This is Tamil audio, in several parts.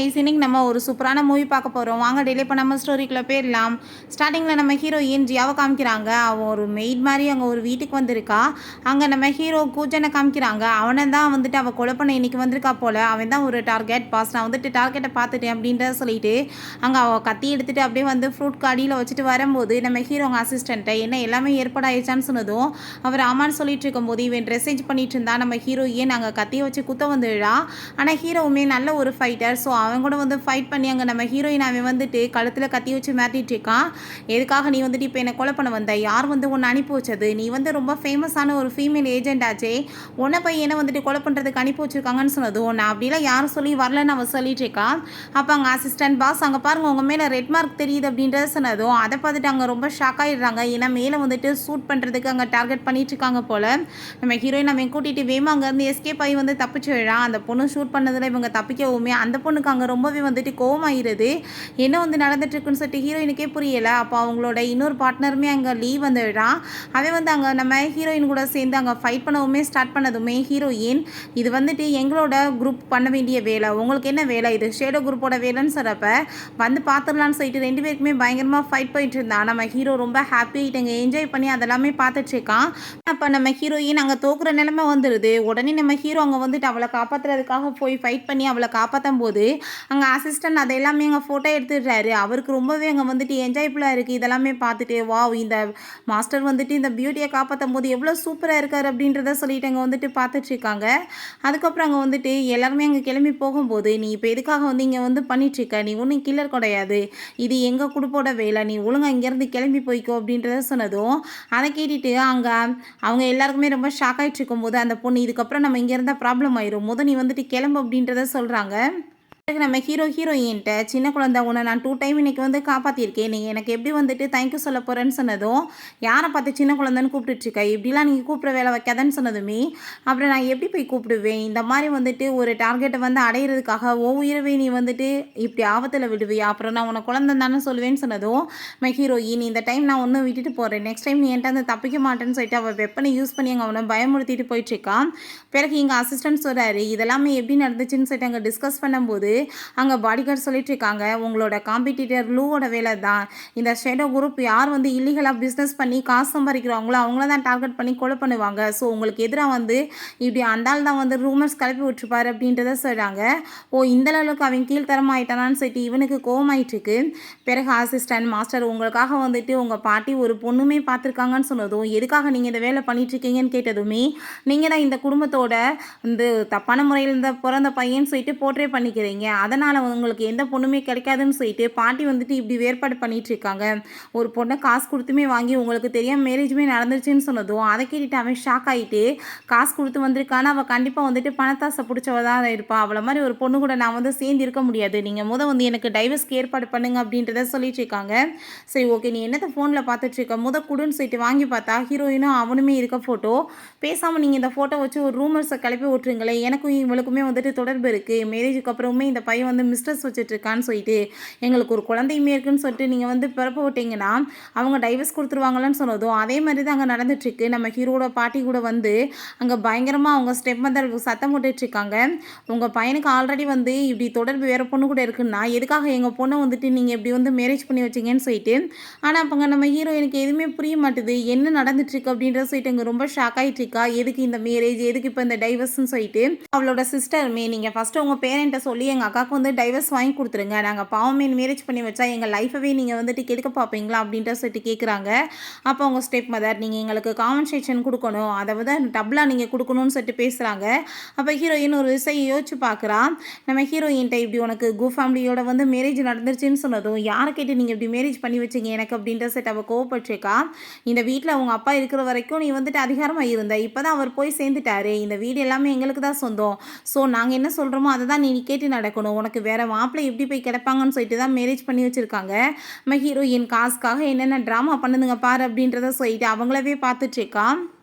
ஐஸ் இன்னைக்கு நம்ம ஒரு சூப்பரான மூவி பார்க்க போகிறோம். வாங்க டிலே பண்ணாமல் ஸ்டோரிக்குள்ளே போயிடலாம். ஸ்டார்டிங்கில் நம்ம ஹீரோயின் ஜியாவை காமிக்கிறாங்க. அவன் ஒரு மெய்ட் மாதிரி அங்கே ஒரு வீட்டுக்கு வந்திருக்கா. அங்கே நம்ம ஹீரோ கூஜனை காமிக்கிறாங்க. அவனை தான் வந்துட்டு அவள் கொலை பண்ண இன்னைக்கு வந்திருக்கா போல். அவன் தான் ஒரு டார்கெட் பாஸ். நான் வந்துட்டு டார்கெட்டை பார்த்துட்டேன் அப்படின்றத சொல்லிட்டு அங்கே அவள் கத்தி எடுத்துகிட்டு அப்படியே வந்து ஃப்ரூட் காடியில் வச்சுட்டு வரும்போது நம்ம ஹீரோ அவங்க அசிஸ்டண்ட்டை என்ன எல்லாமே ஏற்பாடாயிடுச்சான்னு சொன்னதும் அவர் ஆமான்னு சொல்லிட்டு இருக்கும்போது இவன் ட்ரெஸ் சேஞ்ச் பண்ணிட்டு இருந்தா. நம்ம ஹீரோயின் அங்கே கத்தியை வச்சு குத்த வந்துடுறா. ஆனால் ஹீரோவுமே நல்ல ஒரு ஃபைட்டர். ஸோ அவன் கூட வந்து ஃபைட் பண்ணி அங்கே நம்ம ஹீரோயின் அவன் வந்துட்டு கழுத்தில் கத்தி வச்சு மாட்டிட்டு இருக்கான். எதுக்காக நீ வந்துட்டு இப்போ என்னை கொலை பண்ண வந்த? யார் வந்து உன்னை அனுப்பி வச்சது? நீ வந்து ரொம்ப ஃபேமஸான ஒரு ஃபீமேல் ஏஜென்ட் ஆச்சே, உன்னை பையனை வந்துட்டு கொலை பண்ணுறதுக்கு அனுப்பி வச்சிருக்காங்கன்னு சொன்னதும் நான் அப்படிலாம் யாரும் சொல்லி வரலன்னு அவன் சொல்லிட்டு இருக்கான். அப்போ அங்கே அசிஸ்டன்ட் பாஸ் அங்கே பாருங்க உங்கள் மேலே ரெட் மார்க் தெரியுது அப்படின்றத சொன்னதும் அதை பார்த்துட்டு அங்கே ரொம்ப ஷாக் ஆகிடுறாங்க. ஏன்னா மேலே வந்துட்டு ஷூட் பண்ணுறதுக்கு அங்கே டார்கெட் பண்ணிட்டு இருக்காங்க போல். நம்ம ஹீரோயின் அவன் கூட்டிகிட்டு வேமா அங்கேருந்து எஸ்கேப் ஆகி வந்து தப்பிச்சு விழான். அந்த பொண்ணு ஷூட் பண்ணதில் இவங்க தப்பிக்கவுமே அந்த பொண்ணுக்கு அங்கே ரொம்பவே வந்துட்டு கோவமாயிருது. என்ன வந்து நடந்துட்டுருக்குன்னு சொல்லிட்டு ஹீரோயினுக்கே புரியலை. அப்போ அவங்களோட இன்னொரு பார்ட்னருமே அங்கே லீவ் வந்து விடான். அவன் வந்து அங்கே நம்ம ஹீரோயின் கூட சேர்ந்து அங்கே ஃபைட் பண்ணவுமே ஸ்டார்ட் பண்ணதுமே ஹீரோயின் இது வந்துட்டு எங்களோட குரூப் பண்ண வேண்டிய வேலை, உங்களுக்கு என்ன வேலை, இது ஷேடோ குரூப்போட வேலைன்னு சொல்கிறப்ப வந்து பார்த்துடலான்னு சொல்லிட்டு ரெண்டு பேருக்குமே பயங்கரமாக ஃபைட் போயிட்டு இருந்தான். நம்ம ஹீரோ ரொம்ப ஹாப்பி ஆகிட்டு என்ஜாய் பண்ணி அதெல்லாமே பார்த்துட்டு இருக்கான். அப்போ நம்ம ஹீரோயின் அங்கே தோக்குற நிலைமை வந்துடுது. உடனே நம்ம ஹீரோ அங்கே வந்துட்டு அவளை காப்பாற்றுறதுக்காக போய் ஃபைட் பண்ணி அவளை காப்பாற்றும் போது அங்கே அசிஸ்டன்ட் அதை எல்லாமே அங்கே ஃபோட்டோ எடுத்துடுறாரு. அவருக்கு ரொம்பவே அங்கே வந்துட்டு என்ஜாய்ஃபுல்லாக இருக்குது. இதெல்லாமே பார்த்துட்டு வாவ் இந்த மாஸ்டர் வந்துட்டு இந்த பியூட்டியை காப்பாற்றும் போது எவ்வளோ சூப்பராக இருக்கார் அப்படின்றத சொல்லிட்டு அங்கே வந்துட்டு பார்த்துட்ருக்காங்க. அதுக்கப்புறம் அங்கே வந்துட்டு எல்லாருமே அங்கே கிளம்பி போகும்போது நீ இப்போ எதுக்காக வந்து இங்கே வந்து பண்ணிட்டுருக்க, நீ ஒன்றும் கில்லர் கிடையாது, இது எங்கள் குடுப்போட வேலை, நீ ஒழுங்காக இங்கேருந்து கிளம்பி போய்க்கோ அப்படின்றத சொன்னதும் அதை கேட்டுட்டு அங்கே அவங்க எல்லாருக்குமே ரொம்ப ஷாக் ஆகிட்டு இருக்கும்போது அந்த பொண்ணு இதுக்கப்புறம் நம்ம இங்கே இருந்தால் ப்ராப்ளம் ஆயிரும், நீ வந்துட்டு கிளம்பு அப்படின்றத சொல்கிறாங்க. நம்ம ஹீரோயின்ட்ட சின்ன குழந்தை உன்னை நான் 2 டைம் இன்றைக்கி வந்து காப்பாற்றிருக்கேன், நீங்கள் எனக்கு எப்படி வந்துட்டு தேங்க்யூ சொல்ல போகிறேன்னு சொன்னதும் யாரை பார்த்து சின்ன குழந்தைன்னு கூப்பிட்டுட்ருக்க, இப்படிலாம் நீங்கள் கூப்பிட்ற வேலை வைக்காதன்னு சொன்னதுமே அப்புறம் நான் எப்படி போய் கூப்பிடுவேன், இந்த மாதிரி வந்துட்டு ஒரு டார்கெட்டை வந்து அடையிறதுக்காக உயிரவே நீ வந்துட்டு இப்படி ஆபத்தில் விடுவியா, அப்புறம் நான் உன்னை குழந்தை தானே சொல்லுவேன்னு சொன்னதும் நம்ம ஹீரோயின் இந்த டைம் நான் ஒன்றும் விட்டுட்டு போகிறேன், நெக்ஸ்ட் டைம் நீ என்கிட்ட வந்து தப்பிக்க மாட்டேன்னு சொல்லிட்டு அவள் வெப்பனை யூஸ் பண்ணி அங்கே அவனை பயமுறுத்திட்டு போயிட்டுருக்கான். பிறகு இங்கே அசிஸ்டன்ட் சொல்கிறாரு இதெல்லாமே எப்படி நடந்துச்சுன்னு சொல்லிட்டு அங்கே டிஸ்கஸ் பண்ணும்போது அங்கே பாடிகார்டு சொல்லிட்டு இருக்காங்க உங்களோட காம்படிட்டர் லூவோட வேலை தான் இந்த ஷேடோ குரூப் யார் வந்து இல்லீகலாக பிஸ்னஸ் பண்ணி காசு சம்பாதிக்கிறாங்களோ அவங்கள தான் டார்கெட் பண்ணி கொலை பண்ணுவாங்க. ஸோ உங்களுக்கு எதிராக வந்து இப்படி அந்தாள் தான் வந்து ரூமர்ஸ் கிளப்பி விட்டுருப்பாரு அப்படின்றத சொல்கிறாங்க. இந்த அளவுக்கு அவன் கீழ்த்தரமாயிட்டானான்னு சொல்லிட்டு இவனுக்கு கோவமாயிட்டுருக்கு. பிறகு அசிஸ்டன்ட் மாஸ்டர் உங்களுக்காக வந்துட்டு உங்கள் பாட்டி ஒரு பொண்ணுமே பார்த்துருக்காங்கன்னு சொன்னதும் எதுக்காக நீங்கள் இந்த வேலை பண்ணிட்டுருக்கீங்கன்னு கேட்டதுமே நீங்கள் தான் இந்த குடும்பத்தோட இந்த தப்பான முறையில் இந்த பிறந்த பையன் சொல்லிட்டு போர்ட்ரே பண்ணிக்கிறீங்க, அதனால் உங்களுக்கு எந்த பொண்ணுமே கிடைக்காதுன்னு சொல்லிட்டு பாட்டி வந்துட்டு இப்படி வேறுபாடு பண்ணிட்டு இருக்காங்க. ஒரு பொண்ணை காசு கொடுத்துமே வாங்கி உங்களுக்கு தெரியாமல் மேரேஜுமே நடந்துருச்சுன்னு சொன்னதும் அதை கேட்டுட்டு அவன் ஷாக் ஆகிட்டு காசு கொடுத்து வந்திருக்கானா அவள் கண்டிப்பாக வந்துட்டு பணத்தாசை பிடிச்சவ தான் இருப்பாள், அவளை மாதிரி ஒரு பொண்ணு கூட நான் வந்து சேர்ந்து இருக்க முடியாது, நீங்கள் வந்து எனக்கு டைவர்ஸ்க்கு ஏற்பாடு பண்ணுங்க அப்படின்றத சொல்லிட்டு இருக்காங்க. சரி ஓகே நீ என்னத்தை ஃபோனில் பார்த்துட்ருக்க குடுன்னு சொல்லிட்டு வாங்கி பார்த்தா ஹீரோயினும் அவனுமே இருக்க ஃபோட்டோ. பேசாமல் நீங்கள் இந்த ஃபோட்டோ வச்சு ஒரு ரூமர்ஸை கிளப்பி விட்டுருங்களேன், எனக்கும் இவளுக்குமே வந்துட்டு தொடர்பு இருக்குது, மேரேஜுக்கு அப்புறமே இந்த பையன் வந்து மிஸ்டர்ஸ் வச்சுட்ருக்கான்னு சொல்லிட்டு எங்களுக்கு ஒரு குழந்தையுமே இருக்குன்னு சொல்லிட்டு நீங்கள் வந்து பிறப்பு விட்டீங்கன்னா அவங்க டைவர்ஸ் கொடுத்துருவாங்களான்னு சொன்னதும் அதே மாதிரி தான் அங்கே நடந்துட்டுருக்கு. நம்ம ஹீரோட பாட்டி கூட வந்து அங்கே பயங்கரமாக அவங்க ஸ்டெப் மதர் சத்தம் போட்டுட்ருக்காங்க. உங்கள் பையனுக்கு ஆல்ரெடி வந்து இப்படி தொடர்பு வேறு பொண்ணு கூட இருக்குன்னா எதுக்காக எங்கள் பொண்ணை வந்துட்டு நீங்கள் இப்படி வந்து மேரேஜ் பண்ணி வச்சிங்கன்னு சொல்லிட்டு. ஆனால் அப்போங்க நம்ம ஹீரோயினுக்கு எதுவுமே புரிய மாட்டுது என்ன நடந்துட்டுருக்கு அப்படின்றத சொல்லிட்டு அங்கே ரொம்ப ஷாக் ஆகிட்டுருக்கா. எதுக்கு இந்த மேரேஜ், எதுக்கு இப்போ இந்த டைவர்ஸ்ன்னு சொல்லிட்டு. அவளோட சிஸ்டருமே நீங்கள் ஃபஸ்ட்டு உங்கள் பேரண்ட்டை சொல்லி எங்கள் அக்காவுக்கு வந்து டைவர்ஸ் வாங்கி கொடுத்துருங்க, நாங்கள் பாவமே மேரேஜ் பண்ணி வச்சா எங்கள் லைஃபவே நீங்கள் வந்துட்டு கெடுக்க பார்ப்பீங்களா அப்படின்ற சொல்லிட்டு கேட்குறாங்க. அப்போ அவங்க ஸ்டெப் மதர் நீங்கள் எங்களுக்கு காம்பன்சேஷன் கொடுக்கணும், அதை விட டபுளாக நீங்கள் கொடுக்கணும்னு சொல்லிட்டு பேசுகிறாங்க. அப்போ ஹீரோயின் ஒரு விஷயம் யோசிச்சு பார்க்குறா. நம்ம ஹீரோயின்ட்ட இப்படி உனக்கு ஃபேமிலியோட வந்து மேரேஜ் நடந்துருச்சுன்னு சொன்னதும் யாரை கேட்டு நீங்கள் இப்படி மேரேஜ் பண்ணி வச்சிங்க எனக்கு அப்படின்ற செட் அவள் கோவப்பட்டிருக்கா. இந்த வீட்டில் அவங்க அப்பா இருக்கிற வரைக்கும் நீ வந்துட்டு அதிகாரமாக இருந்த, இப்போ தான் அவர் போய் சேர்ந்துட்டாரு, இந்த வீடு எல்லாமே எங்களுக்கு தான் சொந்தம், ஸோ நாங்கள் என்ன சொல்கிறோமோ அதை தான் நீ கேட்டு நடக்கணும், உனக்கு வேறு மாப்பிள்ளை எப்படி போய் கிடப்பாங்கன்னு சொல்லிட்டு தான் மேரேஜ் பண்ணி வச்சுருக்காங்க. நம்ம ஹீரோயின் காசுக்காக என்னென்ன ட்ராமா பண்ணுதுங்க பாரு அப்படின்றத சொல்லிட்டு அவங்களவே பார்த்துட்ருக்கா.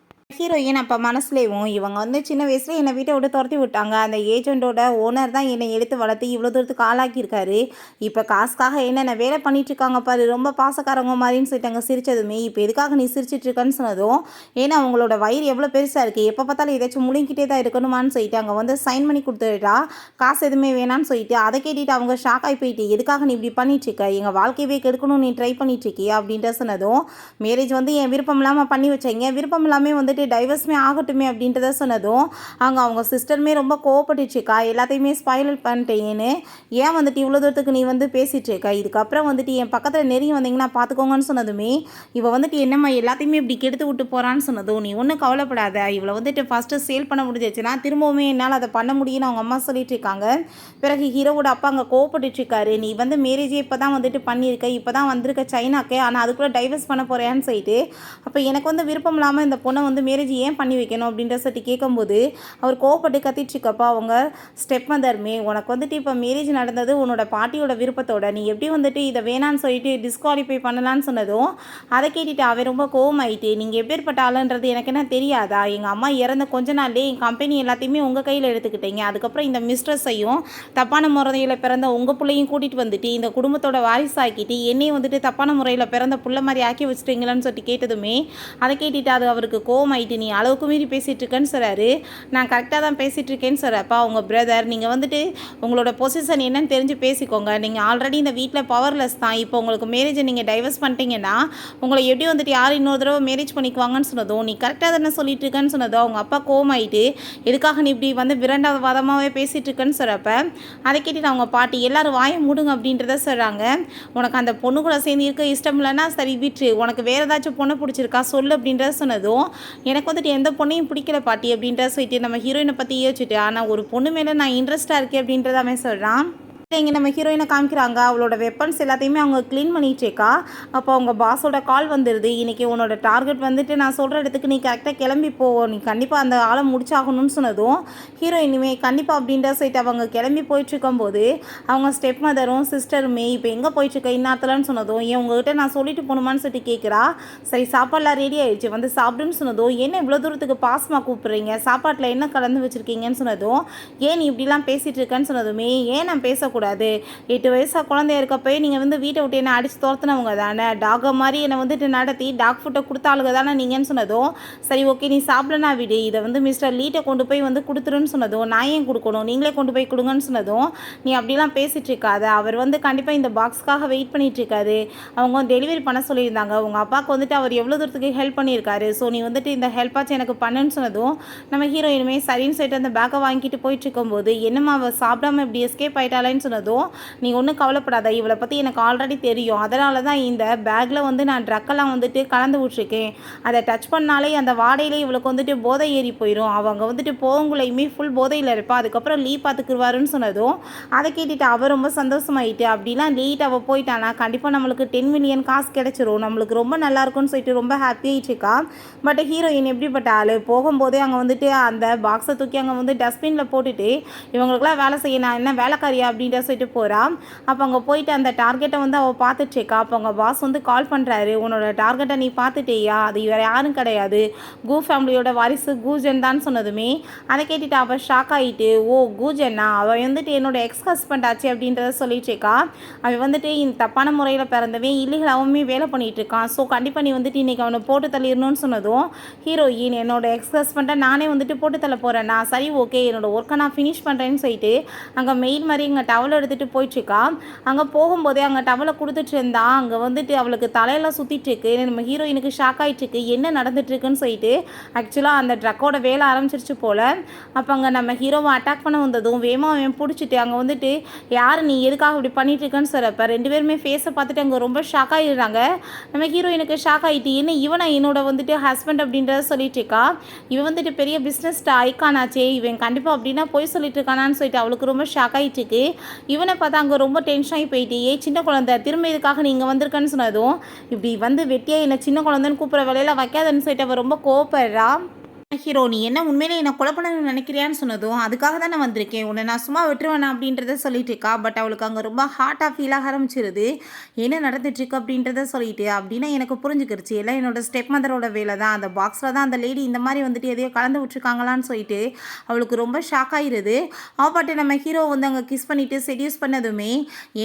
ஹீரோயின் அப்போ மனசுலேயும் இவங்க வந்து சின்ன வயசுல என்னை வீட்டை விட்டு துரத்தி விட்டாங்க. அந்த ஏஜென்ட்டோட ஓனர் தான் என்னை எடுத்து வளர்த்து இவ்வளோ தூரத்துக்கு ஆளாக்கியிருக்காரு. இப்போ காசுக்காக என்னென்ன வேலை பண்ணிட்டு இருக்காங்க பாரு, ரொம்ப பாசக்காரங்க மாதிரின்னு சொல்லிட்டாங்க சிரிச்சதுமே. இப்போ எதுக்காக நீ சிரிச்சிட்டு இருக்கன்னு சொன்னதும், ஏன்னா அவங்களோட வயிறு எவ்வளோ பெருசாக இருக்குது, எப்போ பார்த்தாலும் ஏதாச்சும் முழுங்கிட்டே தான் இருக்கணுமான்னு சொல்லிட்டு அங்கே வந்து சைன் பண்ணி கொடுத்துட்டா காசு எதுவுமே வேணான்னு சொல்லிட்டு அதை கேட்டுட்டு அவங்க ஷாக் ஆகி போயிட்டு, எதுக்காக நீ இப்படி பண்ணிட்டு இருக்க, எங்கள் வாழ்க்கையவே கெடுக்கணும் நீ ட்ரை பண்ணிட்டு இருக்கியா அப்படின்ட்டு சொன்னதும், மேரேஜ் வந்து என் விருப்பம் இல்லாமல் பண்ணி வச்சீங்க, விருப்பம் இல்லாமல் வந்துட்டு டைவர்ஸ்மே ஆகட்டுமே அப்படின்றத சொன்னதும் அவங்க சிஸ்டருமே ரொம்ப கோவப்பட்டுச்சுக்கா, எல்லாத்தையுமே ஸ்பாயில் பண்ணிட்டேன்னு, ஏன் வந்துட்டு இவ்வளோ தூரத்துக்கு நீ வந்து பேசிட்டு இருக்க, இதுக்கப்புறம் வந்துட்டு என் பக்கத்தில் நெருங்கி வந்தீங்கன்னா பார்த்துக்கோங்கன்னு சொன்னதுமே, இவ வந்துட்டு என்னம்மா எல்லாத்தையுமே இப்படி கெடுத்து விட்டு போகிறான்னு சொன்னதும், நீ ஒன்றும் கவலைப்படாத, இவளை வந்துட்டு ஃபஸ்ட்டு சேல் பண்ண முடிஞ்சிச்சுன்னா திரும்பவுமே என்னால் அதை பண்ண முடியும்னு அவங்க அம்மா சொல்லிட்டு இருக்காங்க. பிறகு ஹீரோவோட அப்பா அங்கே கோவப்பட்டுருக்காரு, நீ வந்து மேரேஜே இப்போ தான் வந்துட்டு பண்ணியிருக்க, இப்போ தான் வந்திருக்க சைனாக்கு, ஆனால் அதுக்குள்ளே டைவர்ஸ் பண்ண போகிறேன்னு சொல்லிட்டு, அப்போ எனக்கு வந்து விருப்பம் இல்லாமல் இந்த பொண்ணை வந்து மேரேஜ் ஏன் பண்ணி வைக்கணும் அப்படின்ற சொல்லிட்டு கேட்கும்போது அவர் கோவப்பட்டு கத்திட்டுருக்கப்பா அவங்க ஸ்டெப் மதர்மே, உனக்கு வந்துட்டு இப்போ மேரேஜ் நடந்தது உன்னோட பாட்டியோட விருப்பத்தோட, நீ எப்படி வந்துட்டு இதை வேணான்னு சொல்லிட்டு டிஸ்குவாலிஃபை பண்ணலான்னு சொன்னதும் அதை கேட்டுட்டு அவன் ரொம்ப கோவமாயிட்டு, நீங்கள் எப்பேற்பட்ட ஆளுன்றது எனக்கு என்ன தெரியாதா, எங்கள் அம்மா இறந்த கொஞ்ச நாள்லேயே என் கம்பெனி எல்லாத்தையுமே உங்கள் கையில் எடுத்துக்கிட்டீங்க, அதுக்கப்புறம் இந்த மிஸ்ட்ரஸையும் தப்பான முறையில் பிறந்த உங்கள் பிள்ளையும் கூட்டிகிட்டு வந்துட்டு இந்த குடும்பத்தோட வாரிசாக்கிட்டு என்னையும் வந்துட்டு தப்பான முறையில் பிறந்த புள்ள மாதிரி ஆக்கி வச்சுட்டீங்களான்னு சொல்லிட்டு கேட்டதுமே அதை கேட்டுட்டு அது அவருக்கு கோவமாயிட்டு, நீ அளவுக்கு மீறி பேசிகிட்டு இருக்கேன்னு சொல்கிறாரு. நான் கரெக்டாக தான் பேசிகிட்டு இருக்கேன்னு சொல்கிறப்பா உங்கள் பிரதர், நீங்கள் வந்துட்டு உங்களோட பொசிஷன் என்னன்னு தெரிஞ்சு பேசிக்கோங்க, நீங்கள் ஆல்ரெடி இந்த வீட்டில் பவர்லெஸ் தான், இப்போ உங்களுக்கு மேரேஜை நீங்கள் டைவர்ஸ் பண்ணிட்டீங்கன்னா உங்களை எப்படி வந்துட்டு யார் இன்னொரு தடவை மேரேஜ் பண்ணிக்குவாங்கன்னு சொன்னதும், நீ கரெக்டாக தானே சொல்லிட்டு இருக்கேன்னு சொன்னதும் அவங்க அப்பா கோவமாயிட்டு, எதுக்காக நீ இப்படி வந்து விரண்டாவது வாதமாகவே பேசிகிட்டு இருக்கேன்னு சொல்கிறப்ப அதை கேட்டுட்டு அவங்க பாட்டி எல்லாரும் வாயை மூடுங்க அப்படின்றத சொல்கிறாங்க. உனக்கு அந்த பொண்ணு கூட சேர்ந்து இருக்க இஷ்டம் இல்லைன்னா சரி விட்டு, உனக்கு வேறு ஏதாச்சும் பொண்ணை பிடிச்சிருக்கா சொல்லு அப்படின்றத சொன்னதும், எனக்கு வந்துட்டு எந்த பொண்ணையும் பிடிக்கல பாட்டி அப்படின்ற சொல்லிட்டு நம்ம ஹீரோயினை பற்றி யோசிச்சுட்டு, ஆனால் ஒரு பொண்ணு மேலே நான் இன்ட்ரெஸ்ட்டாக இருக்கேன் அப்படின்றத அவன் சொல்கிறான். இங்கே நம்ம ஹீரோயினை காமிக்கிறாங்க, அவளோட வெப்பன்ஸ் எல்லாத்தையுமே அவங்க க்ளீன் பண்ணிட்டேக்கா. அப்போ அவங்க பாஸோட கால் வந்துடுது, இன்றைக்கி உன்னோட டார்கெட் வந்துட்டு நான் சொல்கிற இடத்துக்கு நீ கரெக்டாக கிளம்பி போ, நீ கண்டிப்பாக அந்த ஆளை முடிச்சாகணும்னு சொன்னதும் ஹீரோயினுமே கண்டிப்பாக அப்படின்ற சைட்டு அவங்க கிளம்பி போயிட்டுருக்கும்போது அவங்க ஸ்டெப் மதரும் சிஸ்டருமே இப்போ எங்கே போயிட்டுருக்க இந்நேரத்துலன்னு சொன்னதும், ஏன் உங்ககிட்ட நான் சொல்லிட்டு போகணுமான்னு சொல்லிட்டு கேட்குறா. சரி சாப்பாடெலாம் ரெடி ஆகிடுச்சு வந்து சாப்பிடுன்னு சொன்னதும், என்ன இவ்வளோ தூரத்துக்கு பாசமாக கூப்பிட்றீங்க, சாப்பாட்டில் என்ன கலந்து வச்சுருக்கீங்கன்னு சொன்னதும், ஏன் நீ இப்படிலாம் பேசிகிட்டு இருக்கேன்னு சொன்னதுமே, ஏன் நான் பேசக்கூடாது, 8 வயசாக குழந்தைய இருக்கப்போ நீங்கள் வந்து வீட்டை விட்டு என்ன அடித்து துரத்துனவங்க தானே, டாகை மாதிரி என்னை வந்துட்டு நடத்தி டாக் ஃபுட்டை கொடுத்தாளுங்க தானே நீங்கன்னு சொன்னதும், சரி ஓகே நீ சாப்பிடனா விடு, இதை வந்து மிஸ்டர் லீட்டை கொண்டு போய் வந்து கொடுத்துருன்னு சொன்னதும், நான் ஏன் கொடுக்கணும், நீங்களே கொண்டு போய் கொடுங்கன்னு சொன்னதும், நீ அப்படிலாம் பேசிகிட்டு இருக்காது, அவர் வந்து கண்டிப்பாக இந்த பாக்ஸ்க்காக வெயிட் பண்ணிகிட்டு இருக்காரு, அவங்க டெலிவரி பண்ண சொல்லியிருந்தாங்க, உங்கள் அப்பாவுக்கு வந்துட்டு அவர் எவ்வளோ தூரத்துக்கு ஹெல்ப் பண்ணியிருக்காரு, ஸோ நீ வந்துட்டு இந்த ஹெல்ப்பாச்சும் எனக்கு பண்ணுன்னு சொன்னதும் நம்ம ஹீரோயினுமே சரின்னு சொல்லிட்டு அந்த பேக்கை வாங்கிட்டு போயிட்டு இருக்கும்போது, என்னம்மா அவள் சாப்பிடாம இப்படி எஸ்கேப் ஆகிட்டாலேன்னு சொன்னதும், நீ ஒன்றும் கவலைப்படாத, இவளை பற்றி எனக்கு ஆல்ரெடி தெரியும், அதனால தான் இந்த பேக்கில் வந்து நான் ட்ரக்கெல்லாம் வந்துட்டு கலந்து விட்ருக்கேன், அதை டச் பண்ணாலே அந்த வாடையிலே இவளுக்கு வந்துட்டு போதை ஏறி போயிடும், அவங்க வந்துட்டு போகுங்குள்ளையுமே ஃபுல் போதையில் இருப்பா, அதுக்கப்புறம் லீ பார்த்துக்குருவாருன்னு சொன்னதும் அதை கேட்டுட்டு அவள் ரொம்ப சந்தோஷமாயிட்டு, அப்படிலாம் லீட் அவள் போயிட்டானா கண்டிப்பாக நம்மளுக்கு 10 மில்லியன் காசு கிடச்சிரும், நம்மளுக்கு ரொம்ப நல்லாயிருக்கும்னு சொல்லிட்டு ரொம்ப ஹாப்பியாகிட்டுருக்கா. பட் ஹீரோயின் எப்படிப்பட்ட ஆள், போகும்போதே அங்கே வந்துட்டு அந்த பாக்ஸை தூக்கி அங்கே வந்து டஸ்ட்பினில் போட்டுட்டு இவங்களுக்குலாம் வேலை செய்ய நான் என்ன வேலைக்காரியா அப்படின்ற சொல்லிட்டு போகிறான். அப்போ அங்கே போயிட்டு அந்த டார்கெட்டை வந்து அவள் பார்த்துட்ருக்கா. அப்போ அவங்க பாஸ் வந்து கால் பண்ணுறாரு, உன்னோட டார்கெட்டை நீ பார்த்துட்டேயா, அது வேறு யாரும் கிடையாது, கூ ஃபேமிலியோட வாரிசு கூஜன் தான் சொன்னதுமே அதை கேட்டுட்டு அவள் ஷாக் ஆகிட்டு, ஓ கூஜன்னா, அவள் வந்துட்டு என்னோட எக்ஸ் ஹஸ்பண்ட் ஆச்சு அப்படின்றத சொல்லிட்டுருக்கா. அவன் வந்துட்டு இந்த தப்பான முறையில் பிறந்தவன் இல்லீகலாகவுமே வேலை பண்ணிகிட்டு இருக்கான், ஸோ கண்டிப்பாக நீ வந்துட்டு இன்றைக்கி அவனை போட்டு தள்ளிடணும்னு சொன்னதும் ஹீரோயின், என்னோட எக்ஸ் ஹஸ்பண்டை நானே வந்துட்டு போட்டு தள்ள போகிறேன், நான் சரி ஓகே என்னோட ஒர்க்கை நான் ஃபினிஷ் பண்ணுறேன்னு சொல்லிட்டு அங்கே மெயில் மாதிரி இங்கே டவலை எடுத்துகிட்டு போயிட்டுருக்கா. அங்கே போகும்போதே அங்கே டவலை கொடுத்துட்டு இருந்தா, அங்கே வந்துட்டு அவளுக்கு தலையெல்லாம் சுற்றிட்டுருக்கு. நம்ம ஹீரோயினுக்கு ஷாக் ஆகிட்டுருக்கு, என்ன நடந்துட்டுருக்குன்னு சொல்லிட்டு. ஆக்சுவலாக அந்த ட்ரக்கோட வேலை ஆரம்பிச்சிருச்சு போல். அப்போ அங்கே நம்ம ஹீரோவை அட்டாக் பண்ண வந்ததும் வேகமாக அவன் பிடிச்சிட்டு அங்கே வந்துட்டு யார் நீ எதுக்காக இப்படி பண்ணிட்டுருக்குன்னு சொல்கிறப்ப 2 பேருமே ஃபேஸை பார்த்துட்டு அங்கே ரொம்ப ஷாக் ஆகிடுறாங்க. நம்ம ஹீரோயினுக்கு ஷாக் ஆகிட்டு, என்ன இவனை என்னோட வந்துட்டு ஹஸ்பண்ட் அப்படின்றத சொல்லிட்டு இருக்கா, இவன் வந்துட்டு பெரிய பிஸ்னஸ் ஐக்கானாச்சே, இவன் கண்டிப்பாக அப்படின்னா போய் சொல்லிட்டு இருக்கானான்னு சொல்லிட்டு அவளுக்கு ரொம்ப ஷாக் ஆகிட்டுருக்கு. இவனை பார்த்தா அங்கே ரொம்ப டென்ஷன் ஆகி போயிட்டு, சின்ன குழந்தை திரும்ப இதுக்காக நீங்கள் வந்திருக்கேன்னு சொன்னதும், இப்படி வந்து வெட்டியாக என்னை சின்ன குழந்தைன்னு கூப்பிட்ற வேலையில் வைக்காதன்னு சொல்லிட்டு அவள் ரொம்ப கோவப்படுறா. ஹீரோ நீ என்ன உண்மையிலே என்ன கொலை பண்ணணும்னு நினைக்கிறியான்னு சொன்னதும் அதுக்காக தான் நான் வந்திருக்கேன் உன்னை நான் சும்மா விட்டுருவேன் அப்படின்றத சொல்லிட்டு இருக்கா. பட் அவளுக்கு அங்கே ரொம்ப ஹார்ட்டாக ஃபீல் ஆக ஆரம்பிச்சிருது. என்ன நடந்துட்டுருக்கு அப்படின்றத சொல்லிட்டு அப்படின்னா எனக்கு புரிஞ்சுக்கிருச்சு எல்லாம் என்னோட ஸ்டெப் மதரோட வேலை தான். அந்த பாக்ஸில் தான் அந்த லேடி இந்த மாதிரி வந்துட்டு எதையோ கலந்து விட்டுருக்காங்களான்னு சொல்லிட்டு அவளுக்கு ரொம்ப ஷாக் ஆகிருது. பாட்டு நம்ம ஹீரோ வந்து அங்கே கிஸ் பண்ணிவிட்டு செடியூஸ் பண்ணதுமே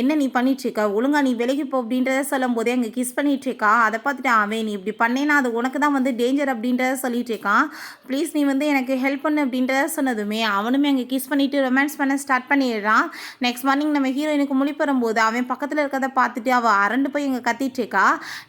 என்ன நீ பண்ணிட்டுருக்கா ஒழுங்கா நீ விலகி போ அப்படின்றத சொல்லும் போதே அங்கே கிஸ் பண்ணிட்டுருக்கா. அதை பார்த்துட்டு அவன் நீ இப்படி பண்ணேன்னா அது உனக்கு தான் வந்து டேஞ்சர் அப்படின்றத சொல்லிட்டு இருக்கான். ப்ளீஸ் நீ வந்து எனக்கு ஹெல்ப் பண்ணு அப்படின்றத சொன்னதுமே அவனுமே அங்கே கிஸ் பண்ணிவிட்டு ரொமான்ஸ் பண்ண ஸ்டார்ட் பண்ணிடுறான். நெக்ஸ்ட் மார்னிங் நம்ம ஹீரோயினுக்கு முழிப்பு வரும்போது அவன் பக்கத்தில் இருக்கிறத பார்த்துட்டு அவள் அரண்டு போய் இங்கே கத்திட்டுருக்கா.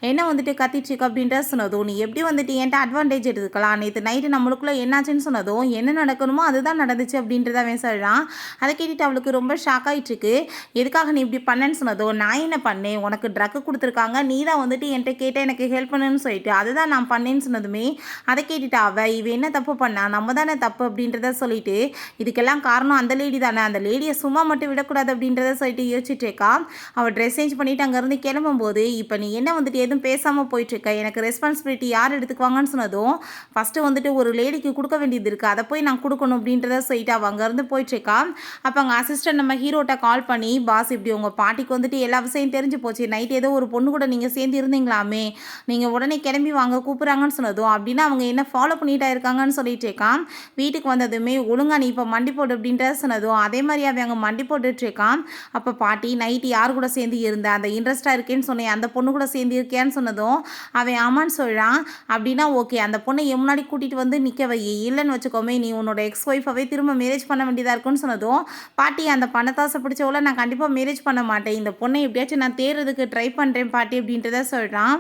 என்ன வந்துட்டு கத்திட்டுருக்கா அப்படின்றத சொன்னதும் நீ எப்படி வந்துட்டு என்கிட்ட அட்வான்டேஜ் எடுத்துக்கலாம் நேற்று நைட்டு நம்மளுக்குள்ளே என்னாச்சுன்னு சொன்னதும் என்ன நடக்கணுமோ அதுதான் நடந்துச்சு அப்படின்றத அவன் சொல்கிறான். அதை கேட்டுட்டு அவளுக்கு ரொம்ப ஷாக் ஆகிட்டுருக்கு. எதுக்காக நீ இப்படி பண்ணேன்னு சொன்னதும் நான் என்ன பண்ணேன் உனக்கு ட்ரக்கு கொடுத்துருக்காங்க நீ தான் வந்துட்டு என்கிட்ட கேட்ட எனக்கு ஹெல்ப் பண்ணுன்னு சொல்லிட்டு அதுதான் நான் பண்ணேன்னு சொன்னதுமே அதை கேட்டுட்டு அவள் இவ என்ன தப்பு பண்ணா நம்ம தானே தப்பு அப்படின்றத சொல்லிட்டு இதுக்கெல்லாம் காரணம் அந்த லேடி தானே அந்த லேடியை சும்மா மட்டும் விடக்கூடாது அப்படின்றத சொல்லிட்டு யோசிச்சுட்டேக்கா. அவள் ட்ரெஸ் சேஞ்ச் பண்ணிவிட்டு அங்கேருந்து கிளம்பும்போது இப்போ நீ என்ன வந்துட்டு எதுவும் பேசாமல் போயிட்டுருக்க எனக்கு ரெஸ்பான்சிபிலிட்டி யார் எடுத்துக்குவாங்கன்னு சொன்னதும் ஃபஸ்ட்டு வந்துட்டு ஒரு லேடிக்கு கொடுக்க வேண்டியது இருக்குது அதை போய் நான் கொடுக்கணும் அப்படின்றத சொல்லிட்டு அவள் அங்கேருந்து போயிட்டுருக்கா. அப்போ அங்கே அசிஸ்டன்ட் நம்ம ஹீரோட்ட கால் பண்ணி பாஸ் இப்படி உங்கள் பாட்டிக்கு வந்துட்டு எல்லா விஷயம் தெரிஞ்சு போச்சு நைட் ஏதோ ஒரு பொண்ணு கூட நீங்கள் சேர்ந்து இருந்தீங்களாமே நீங்கள் உடனே கிளம்பி வாங்க கூப்பிட்றாங்கன்னு சொன்னதும் அப்படின்னா அவங்க என்ன ஃபாலோ பண்ணிட்டா இருக்காங்கன்னு சொல்லிட்டு இருக்கான். வீட்டுக்கு வந்ததுமே ஒழுங்கா நீ இப்போ மண்டி போடு அப்படின்றத சொன்னதும் அதே மாதிரி அவன் அங்கே மண்டி போட்டுட்ருக்கான். அப்போ பாட்டி நைட்டு யார் கூட சேர்ந்து இருந்த அந்த இன்ட்ரெஸ்ட்டாக இருக்கேன்னு சொன்னேன் அந்த பொண்ணு கூட சேர்ந்து இருக்கேன்னு சொன்னதும் அவன் ஆமான்னு சொல்கிறான். அப்படின்னா ஓகே அந்த பொண்ணை என் முன்னாடி கூட்டிகிட்டு வந்து நிற்க வை இல்லைன்னு வச்சுக்கோமே நீ உன்னோட எக்ஸ் ஒய்ஃபாகவே திரும்ப மேரேஜ் பண்ண வேண்டியதாக இருக்குன்னு சொன்னதும் பாட்டி அந்த பணத்தாசை பிடிச்சவள நான் கண்டிப்பாக மேரேஜ் பண்ண மாட்டேன் இந்த பொண்ணை எப்படியாச்சும் நான் தேடுறதுக்கு ட்ரை பண்ணுறேன் பாட்டி அப்படின்றத சொல்கிறான்.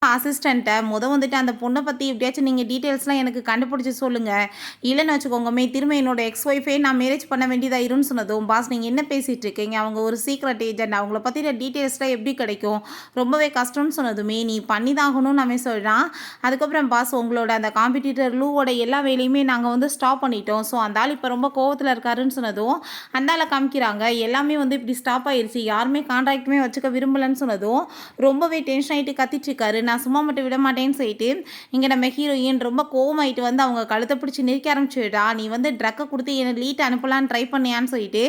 அசிஸ்டண்ட்டை வந்துட்டு அந்த பொண்ணை பற்றி எப்படியாச்சும் நீங்கள் டீட்டெயில்ஸ்லாம் எனக்கு கண்டுபிடிச்சி சொல்லுங்கள் இல்லைன்னு வச்சுக்கோங்கமே திரும்ப என்னோட எக்ஸ் ஒய்ஃபே நான் மேரேஜ் பண்ண வேண்டியதாக இருன்னு சொன்னதும் பாஸ் நீங்கள் என்ன பேசிகிட்டு இருக்கீங்க அவங்க ஒரு சீக்ரெட் ஏஜென்ட் அவங்கள பற்றின டீட்டெயில்ஸ்லாம் எப்படி கிடைக்கும் ரொம்பவே கஷ்டம்னு சொன்னதுமே நீ பண்ணி தாகணும்னு அவன் சொல்கிறான். அதுக்கப்புறம் பாஸ் உங்களோட அந்த காம்படிட்டர் லூவோட எல்லா வேலையுமே நாங்கள் வந்து ஸ்டாப் பண்ணிட்டோம் ஸோ அந்த ஆள் இப்போ ரொம்ப கோவத்தில் இருக்காருன்னு சொன்னதும் அந்த ஆளை காமிக்கிறாங்க எல்லாமே வந்து இப்படி ஸ்டாப் ஆயிடுச்சு யாருமே கான்ட்ராக்டுமே வச்சுக்க விரும்பலன்னு சொன்னதும் ரொம்பவே டென்ஷன் ஆகிட்டு கத்திட்டுருக்காரு. நான் சும்மா மட்டும் விட மாட்டேன்னு சொல்லிட்டு இங்கே நம்ம ஹீரோயின் ரொம்ப கோவமாயிட்டு வந்து அவங்க கழுத்தை பிடிச்சி நிற்க ஆரம்பிச்சுடா. நீ வந்து ட்ரக்கை கொடுத்து என்னை லீட் அனுப்பலான்னு ட்ரை பண்ணியான்னு சொல்லிட்டு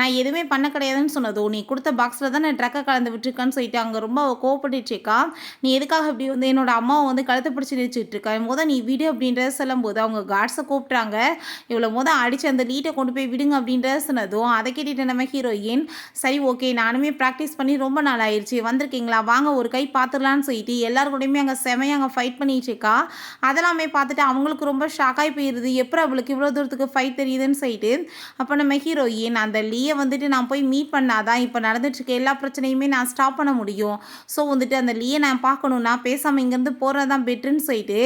நான் எதுவுமே பண்ண கிடையாதுன்னு சொன்னதோ நீ கொடுத்த பாக்ஸில் தான் நான் ட்ரக்கை கலந்து விட்டுருக்கான்னு சொல்லிட்டு அங்கே ரொம்ப கோவப்பட்டுட்டு இருக்கா. நீ எதுக்காக இப்படி வந்து என்னோட அம்மாவை வந்து கழுத்தை பிடிச்சி நிறுத்திட்டு இருக்கா நீ விடு அப்படின்றத சொல்லும் போது அவங்க கார்ட்ஸை கூப்பிட்றாங்க. இவ்வளோ அடித்து அந்த லீட்டை கொண்டு போய் விடுங்க அப்படின்றத சொன்னதும் அதை கேட்டுட்டு நம்ம ஹீரோயின் சரி ஓகே நானுமே ப்ராக்டிஸ் பண்ணி ரொம்ப நாள் ஆயிடுச்சு வந்திருக்கீங்களா வாங்க ஒரு கை பார்த்துடலான்னு சொல்லிட்டு எல்லாரும் கூடயுமே அங்கே செமையாக அங்கே ஃபைட் பண்ணிட்டு இருக்கா. அதெல்லாமே பார்த்துட்டு அவங்களுக்கு ரொம்ப ஷாக்காகி போயிடுது எப்படி அவளுக்கு இவ்வளோ தூரத்துக்கு ஃபைட் தெரியுதுன்னு சொல்லிட்டு. அப்போ நம்ம ஹீரோயின் அந்த லீயை வந்துட்டு நான் போய் மீட் பண்ணாதான் இப்போ நடந்துட்டுருக்க எல்லா பிரச்சனையுமே நான் ஸ்டாப் பண்ண முடியும் ஸோ வந்துட்டு அந்த லீயை நான் பார்க்கணுன்னா பேசாமல் இங்கேருந்து போகிறது தான் பெட்ருன்னு சொல்லிட்டு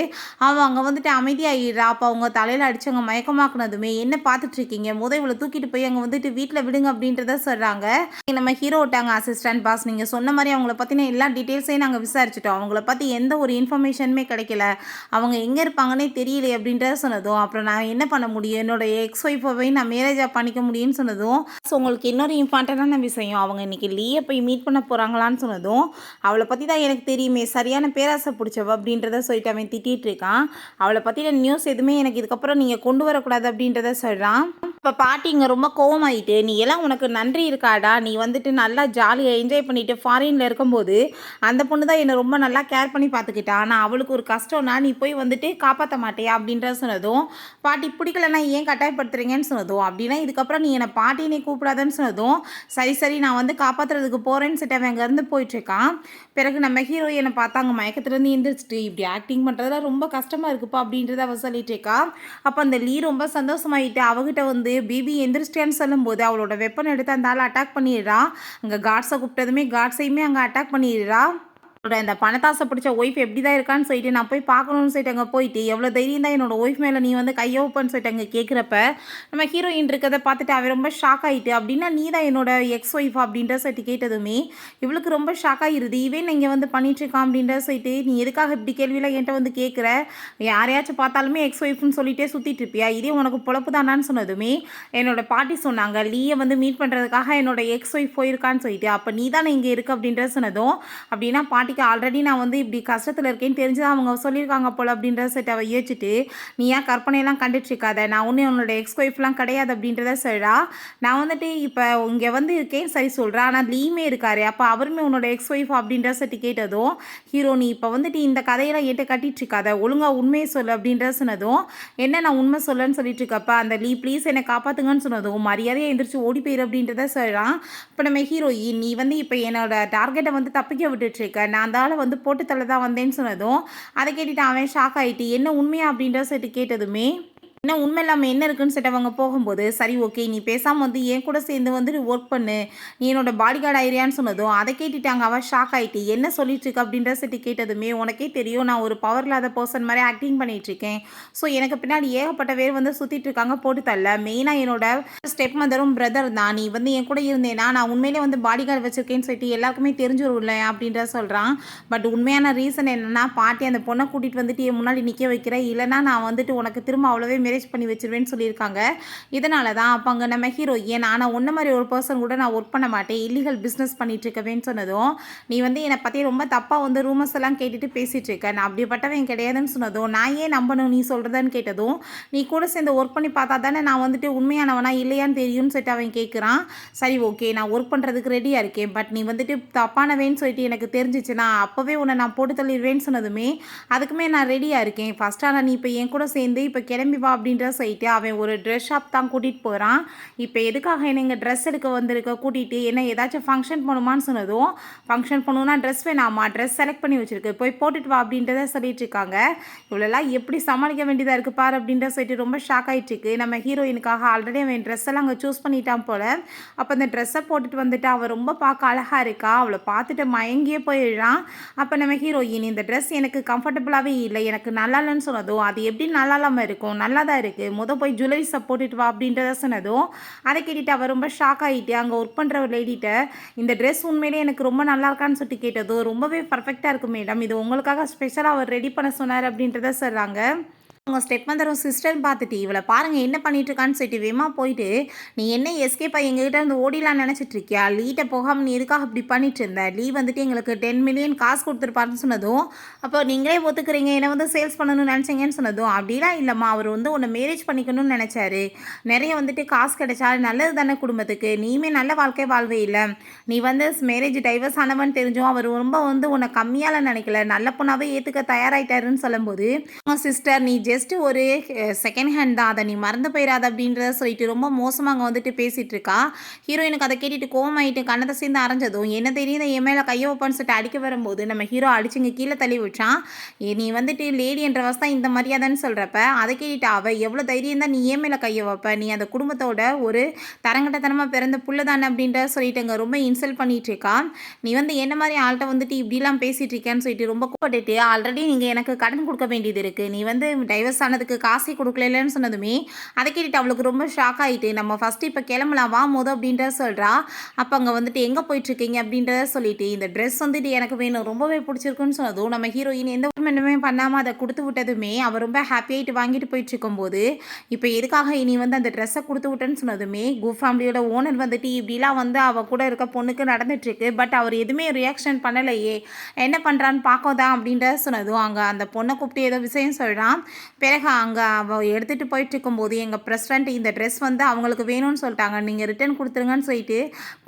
அவன் அங்கே வந்துட்டு அமைதியாகிடுறா. அப்போ அவங்க தலையில் அடித்து அங்கே மயக்கமாக்குனதுமே என்ன பார்த்துட்ருக்கீங்க இவளை தூக்கிட்டு போய் அங்கே வந்துட்டு வீட்டில் விடுங்க அப்படின்றத சொல்கிறாங்க. நம்ம ஹீரோ விட்டாங்க அசிஸ்டன்ட் பாஸ் நீங்கள் சொன்ன மாதிரி அவங்கள பற்றின எல்லா டீட்டெயில்ஸையும் நாங்கள் விசாரிச்சிட்டோம் அவங்கள பற்றி எந்த ஒரு இன்ஃபர்மேஷனுமே கிடைக்கல அவங்க எங்கே இருப்பாங்கன்னே தெரியல அப்படின்றத சொன்னதும் அப்புறம் நான் என்ன பண்ண முடியும் என்னோட எக்ஸ் ஒய்ஃபை நான் மேரேஜாக பண்ணிக்க முடியும்னு சொன்னதும் ஸோ உங்களுக்கு இன்னொரு இம்பார்ட்டண்டான விஷயம் அவங்க இன்றைக்கி லீயை போய் மீட் பண்ண போகிறாங்களான்னு சொன்னதும் அவளை பற்றி தான் எனக்கு தெரியுமே சரியான பேராசை பிடிச்சவ அப்படின்றத சொல்லிட்டு அவன் திட்டிகிட்டு இருக்கான். அவளை பற்றின நியூஸ் எதுவுமே எனக்கு இதுக்கப்புறம் நீங்கள் கொண்டு வரக்கூடாது அப்படின்றத சொல்கிறான். இப்போ பாட்டி இங்கே ரொம்ப கோவமாயிட்டு நீ எல்லாம் உனக்கு நன்றி இருக்காடா நீ வந்துட்டு நல்லா ஜாலியாக என்ஜாய் பண்ணிவிட்டு ஃபாரினில் இருக்கும்போது அந்த பொண்ணு தான் என்னை ரொம்ப நல்லா கேர் பண்ணி பார்த்துக்கிட்டா ஆனால் அவளுக்கு ஒரு கஷ்டம்னா நீ போய் வந்துட்டு காப்பாற்ற மாட்டியா அப்படின்றத சொன்னதும் பாட்டி பிடிக்கலன்னா ஏன் கட்டாயப்படுத்துறீங்கன்னு சொன்னதும் அப்படின்னா இதுக்கப்புறம் நீ என்னை பாட்டினே கூப்பிடாதன்னு சொன்னதும் சரி நான் வந்து காப்பாற்றுறதுக்கு போகிறேன்னு சொல்லிட்டு அவன் அங்கேருந்து போயிட்டுருக்கான். பிறகு நம்ம ஹீரோயினை பார்த்தா அங்கே மயக்கத்துலேருந்து எந்திரிச்சிட்டு இப்படி ஆக்டிங் பண்ணுறதுலாம் ரொம்ப கஷ்டமாக இருக்குப்பா அப்படின்றத அவள் சொல்லிட்டு இருக்கா. அப்போ அந்த லீ ரொம்ப சந்தோஷமாயிட்டு அவகிட்ட வந்து பேபி எந்திரிச்சிட்டேன்னு சொல்லும்போது அவளோட வெப்பன் எடுத்து அந்த ஆள் அட்டாக் பண்ணிடுறா. அங்கே காட்ஸை கூப்பிட்டதுமே காட்ஸையுமே அங்கே அட்டாக் பண்ணிடுறா. இந்த பணத்தாசை பிடிச்ச ஒய்ஃப் எப்படி தான் இருக்கான்னு சொல்லிட்டு நான் போய் பார்க்கணும்னு சொல்லிட்டு அங்கே போயிட்டு எவ்வளோ தைரியம் தான் என்னோட ஒய்ஃப் மேலே நீ வந்து கையோப்பன்னு சொல்லிட்டு அங்கே கேட்குறப்ப நம்ம ஹீரோயின் இருக்கிறத பார்த்துட்டு அவன் ரொம்ப ஷாக் ஆகிட்டு அப்படின்னா நீ தான் என்னோட எக்ஸ் ஒய்ஃப் அப்படின்ற சொல்லிட்டு கேட்டதுமே இவளுக்கு ரொம்ப ஷாக் ஆகிருது. இவன் இங்கே வந்து பண்ணிட்டுருக்கான் அப்படின்ற சொல்லிட்டு நீ எதுக்காக இப்படி கேள்வியெல்லாம் என்கிட்ட வந்து கேட்குற யாரையாச்சும் பார்த்தாலுமே எக்ஸ் ஒய்ஃப்னு சொல்லிட்டே சுற்றிட்டு இருப்பியா இதே உனக்கு பொழப்பு தானான்னு சொன்னதுமே என்னோட பாட்டி சொன்னாங்க லீயை வந்து மீட் பண்ணுறதுக்காக என்னோட எக்ஸ் ஒய்ஃப் போயிருக்கான்னு சொல்லிட்டு அப்போ நீ தானே இங்கே இருக்கு அப்படின்ற சொன்னதும் அப்படின்னா பாட்டி பாட்டிக்கு ஆல்ரெடி நான் வந்து இப்படி கஷ்டத்தில் இருக்கேன்னு தெரிஞ்சு அவங்க சொல்லியிருக்காங்க போல் அப்படின்றத செட் அவள் யோசிச்சுட்டு, நீ ஏன் கற்பனையெல்லாம் கண்டுட்ருக்காத, நான் ஒன்றும் உன்னோட எக்ஸ் ஒய்ஃப்லாம் கிடையாது அப்படின்றத சொல்கிறா. நான் வந்துட்டு இப்போ இங்கே வந்து இருக்கேன் சரி சொல்கிறேன், ஆனால் லீமே இருக்காரு, அப்போ அவருமே உன்னோட எக்ஸ் ஒய்ஃப் அப்படின்ற செட்டு கேட்டதும் ஹீரோ, நீ இப்போ வந்துட்டு இந்த கதையெல்லாம் ஏட்டு கட்டிகிட்ருக்காத, ஒழுங்காக உண்மையை சொல்லு அப்படின்ற சொன்னதும், என்ன நான் உண்மை சொல்லன்னு சொல்லிட்டு இருக்கப்ப அந்த லீ ப்ளீஸ் என்னை காப்பாற்றுங்கன்னு சொன்னதும் மரியாதையை எந்திரிச்சு ஓடி போயிரு அப்படின்றத சொல்கிறான். இப்போ நம்ம ஹீரோயின், நீ வந்து இப்போ என்னோட டார்கெட்டை வந்து தப்பிக்க விட்டுட்ருக்க, நான் அந்த ஆளை வந்து போட்டு தள்ள தான் வந்தேன்னு சொன்னதும் அதை கேட்டுட்டு அவன் ஷாக் ஆகிட்டு, என்ன உண்மையா அப்படின்ற செட்டு கேட்டதுமே என்ன உண்மை இல்லாமல் என்ன இருக்குன்னு சொல்லிட்டு அவங்க போகும்போது, சரி ஓகே நீ பேசாமல் வந்து என் கூட சேர்ந்து வந்துட்டு ஒர்க் பண்ணு, நீ என்னோட பாடி கார்டு ஆயிரியான்னு சொன்னதும் அதை கேட்டுட்டாங்க. அவள் ஷாக் ஆகிட்டு, என்ன சொல்லிட்டு இருக்கு அப்படின்ற சொல்லிட்டு கேட்டதுமே, உனக்கே தெரியும் நான் ஒரு பவர் இல்லாத பர்சன் மாதிரி ஆக்டிங் பண்ணிகிட்ருக்கேன், ஸோ எனக்கு பின்னாடி ஏகப்பட்ட பேர் வந்து சுற்றிட்டு இருக்காங்க போட்டு தள்ள, மெயினாக என்னோட ஸ்டெப் மதரும் பிரதர் தான், நீ வந்து என் கூட இருந்தேன்னா நான் உண்மையிலே வந்து பாடி கார்டு வச்சுருக்கேன்னு சொல்லிட்டு எல்லாருக்குமே தெரிஞ்சிடும்ல அப்படின்ற சொல்கிறான். பட் உண்மையான ரீசன் என்னென்னா, பாட்டி அந்த பொண்ணை கூட்டிகிட்டு வந்துட்டு என் முன்னாடி நிற்க வைக்கிறேன், இல்லைனா நான் வந்துட்டு உனக்கு திரும்ப அவ்வளோவே மேரேஜ் பண்ணி வச்சிருவேன்னு சொல்லியிருக்காங்க. இதனால தான் அப்போ அங்கே நம்ம ஹீரோயின், ஆனால் உன்ன மாதிரி ஒரு பர்சன் கூட நான் ஒர்க் பண்ண மாட்டேன், இல்லீகல் பிஸ்னஸ் பண்ணிட்டு இருக்கவேன்னு சொன்னதும், நீ வந்து என்னை பற்றி ரொம்ப தப்பாக வந்து ரூமர்ஸ் எல்லாம் கேட்டுட்டு பேசிகிட்டு இருக்க, நான் அப்படிப்பட்டவன் கிடையாதுன்னு சொன்னதும், நான் ஏன் நம்பணும் நீ சொல்கிறதான்னு கேட்டதும், நீ கூட சேர்ந்து ஒர்க் பண்ணி பார்த்தா தானே நான் வந்துட்டு உண்மையானவனா இல்லையான்னு தெரியும்னு சொல்லிட்டு அவன் கேட்குறான். சரி ஓகே நான் ஒர்க் பண்ணுறதுக்கு ரெடியாக இருக்கேன், பட் நீ வந்துட்டு தப்பானவேன்னு சொல்லிட்டு எனக்கு தெரிஞ்சிச்சுன்னா அப்போவே உன்னை நான் போட்டு தள்ளிடுவேன்னு சொன்னதுமே, அதுக்குமே நான் ரெடியாக இருக்கேன், ஃபஸ்ட் ஆனால் நீ இப்போ என் கூட சேர்ந்து இப்போ கிளம்பி வா அப்படின்ற சொல்லிட்டு அவன் ஒரு ட்ரெஸ் ஷாப் தான் கூட்டிகிட்டு போகிறான். இப்போ எதுக்காக என்ன இங்கே ட்ரெஸ் எடுக்க வந்திருக்க கூட்டிகிட்டு, என்ன ஏதாச்சும் ஃபங்க்ஷன் பண்ணுமான்னு சொன்னதும், ஃபங்க்ஷன் பண்ணணுன்னா ட்ரெஸ் வேணாமா, ட்ரெஸ் செலக்ட் பண்ணி வச்சுருக்கு, போய் போட்டுட்டு வா அப்படின்றத சொல்லிட்டு இருக்காங்க. இவ்வளோலாம் எப்படி சமாளிக்க வேண்டியதாக இருக்குது பாரு அப்படின்ற சொல்லிட்டு ரொம்ப ஷாக் ஆகிட்டுருக்கு. நம்ம ஹீரோயினுக்காக ஆல்ரெடி அவன் ட்ரெஸ் எல்லாம் அங்கே சூஸ் பண்ணிட்டான் போல். அப்போ அந்த ட்ரெஸ்ஸை போட்டுட்டு வந்துட்டு அவள் ரொம்ப பார்க்க அழகாக இருக்கா, அவளை பார்த்துட்டு மயங்கியே போயிடுறான். அப்போ நம்ம ஹீரோயின், இந்த ட்ரெஸ் எனக்கு கம்ஃபர்டபுளாகவே இல்லை, எனக்கு நல்லா இல்லைன்னு சொன்னதும், அது எப்படி நல்லா இல்லாமல் இருக்கும், நல்லா தான் இருக்குது, போய் ஜுவல்லரிஸை போட்டுட்டு வா அப்படின்றத சொன்னதும் அதை கேட்டுட்டு அவள் ரொம்ப ஷாக் ஆகிட்டு அங்கே ஒர்க் பண்ணுற ஒரு லேடிட்ட, இந்த ட்ரெஸ் உண்மையிலே எனக்கு ரொம்ப நல்லா இருக்கான்னு சொல்லிட்டு கேட்டதும், ரொம்பவே பர்ஃபெக்டாக இருக்கும் மேடம், இது உங்களுக்காக ஸ்பெஷலாக அவர் ரெடி பண்ண சொன்னார் அப்படின்றத சொல்கிறாங்க. அவங்க ஸ்டெப் மதரும் சிஸ்டர்னு பார்த்துட்டு, இவளை பாருங்கள் என்ன பண்ணிகிட்ருக்கான்னு சொல்லிட்டு வேமா போயிட்டு, நீ என்ன எஸ்கேப் ஆகி எங்ககிட்ட இருந்து ஓடிலாம் நினச்சிட்டு இருக்கியா, லீட்ட போகாமல் நீ எதுக்காக இப்படி பண்ணிட்டு இருந்த, லீ வந்துட்டு எங்களுக்கு 10 மில்லியன் காசு கொடுத்துருப்பாருன்னு சொன்னதும், அப்போ நீங்களே ஒத்துக்கிறீங்க என்னை வந்து சேல்ஸ் பண்ணணும்னு நினச்சிங்கன்னு சொன்னதும், அப்படிலாம் இல்லைம்மா, அவர் வந்து உன்னை மேரேஜ் பண்ணிக்கணும்னு நினச்சாரு, நிறைய வந்துட்டு காசு கிடைச்சா நல்லது தானே குடும்பத்துக்கு, நீயுமே நல்ல வாழ்க்கை வாழ்வே இல்லை, நீ வந்து மேரேஜ் டைவர்ஸ் ஆனவன்னு தெரிஞ்சும் அவர் ரொம்ப வந்து உன்னை கம்மியால் நினைக்கல, நல்ல பொண்ணாவே ஏற்றுக்க தயாராகிட்டாருன்னு சொல்லும்போது, சிஸ்டர் நீ ஜஸ்ட் ஒரு செகண்ட் ஹேண்ட் தான், அதை நீ மறந்து போயிடாத அப்படின்றத சொல்லிட்டு ரொம்ப மோசமாக அங்கே வந்துட்டு பேசிகிட்டு இருக்கா. ஹீரோயினுக்கு அதை கேட்டுட்டு கோவமாயிட்டு கண்ணத்தை சேர்ந்து அரைஞ்சதும், என்ன தெரியுது என் மேலே கையை வைப்பான்னு சொல்லிட்டு அடிக்க வரும்போது நம்ம ஹீரோ அடிச்சு இங்கே கீழே தள்ளி விட்டான். நீ வந்துட்டு லேடி என்ற வசதி இந்த மரியாதைன்னு சொல்கிறப்ப அதை கேட்டுட்டு அவள் எவ்வளோ தைரியம் தான் நீ ஏன் மேலே கையை வைப்ப, நீ அந்த குடும்பத்தோட ஒரு தரங்கட்டத்தனமாக பிறந்த புள்ள தானே அப்படின்ற சொல்லிட்டு அங்கே ரொம்ப இன்சல்ட் பண்ணிட்டு இருக்கா. நீ வந்து என்ன மாதிரி ஆள்கிட்ட வந்துட்டு இப்படிலாம் பேசிகிட்டு இருக்கேன்னு சொல்லிட்டு ரொம்ப கூப்பிட்டுட்டு, ஆல்ரெடி நீங்கள் எனக்கு கடன் கொடுக்க வேண்டியது இருக்குது, நீ வந்து டைவர்ஸ் ஆனதுக்கு காசே கொடுக்கலன்னு சொன்னதுமே அதை கேட்டுட்டு அவளுக்கு ரொம்ப ஷாக் ஆகிட்டு, நம்ம ஃபஸ்ட்டு இப்போ கிளம்பலாம் வா மோது அப்படின்றத சொல்கிறா. அப்போ அங்கே வந்துட்டு எங்கே போயிட்டுருக்கீங்க அப்படின்றத சொல்லிட்டு, இந்த ட்ரெஸ் வந்துட்டு எனக்கு வேணும் ரொம்பவே பிடிச்சிருக்குன்னு சொன்னதும் நம்ம ஹீரோயின் எந்த ஒன்றுமே பண்ணாமல் அதை கொடுத்து விட்டதுமே அவள் ரொம்ப ஹாப்பியாகிட்டு வாங்கிட்டு போயிட்டு இருக்கும்போது, இப்போ எதுக்காக இனி வந்து அந்த ட்ரெஸ்ஸை கொடுத்து விட்டேன்னு சொன்னதுமே ஃபேமிலியோட ஓனர் வந்துட்டு இப்படிலாம் வந்து அவள் கூட இருக்க பொண்ணுக்கு நடந்துட்டுருக்கு, பட் அவர் எதுவுமே ரியாக்ஷன் பண்ணலையே, என்ன பண்ணுறான்னு பார்க்கதான் அப்படின்றத சொன்னதும் அங்கே அந்த பொண்ணை கூப்பிட்டு ஏதோ விஷயம் சொல்கிறான். பிறகு அங்கே அவள் எடுத்துகிட்டு போயிட்டு இருக்கும்போது எங்கள் ப்ரெசிடென்ட் இந்த ட்ரெஸ் வந்து அவங்களுக்கு வேணும்னு சொல்லிட்டாங்க, நீங்கள் ரிட்டர்ன் கொடுத்துருங்கன்னு சொல்லிட்டு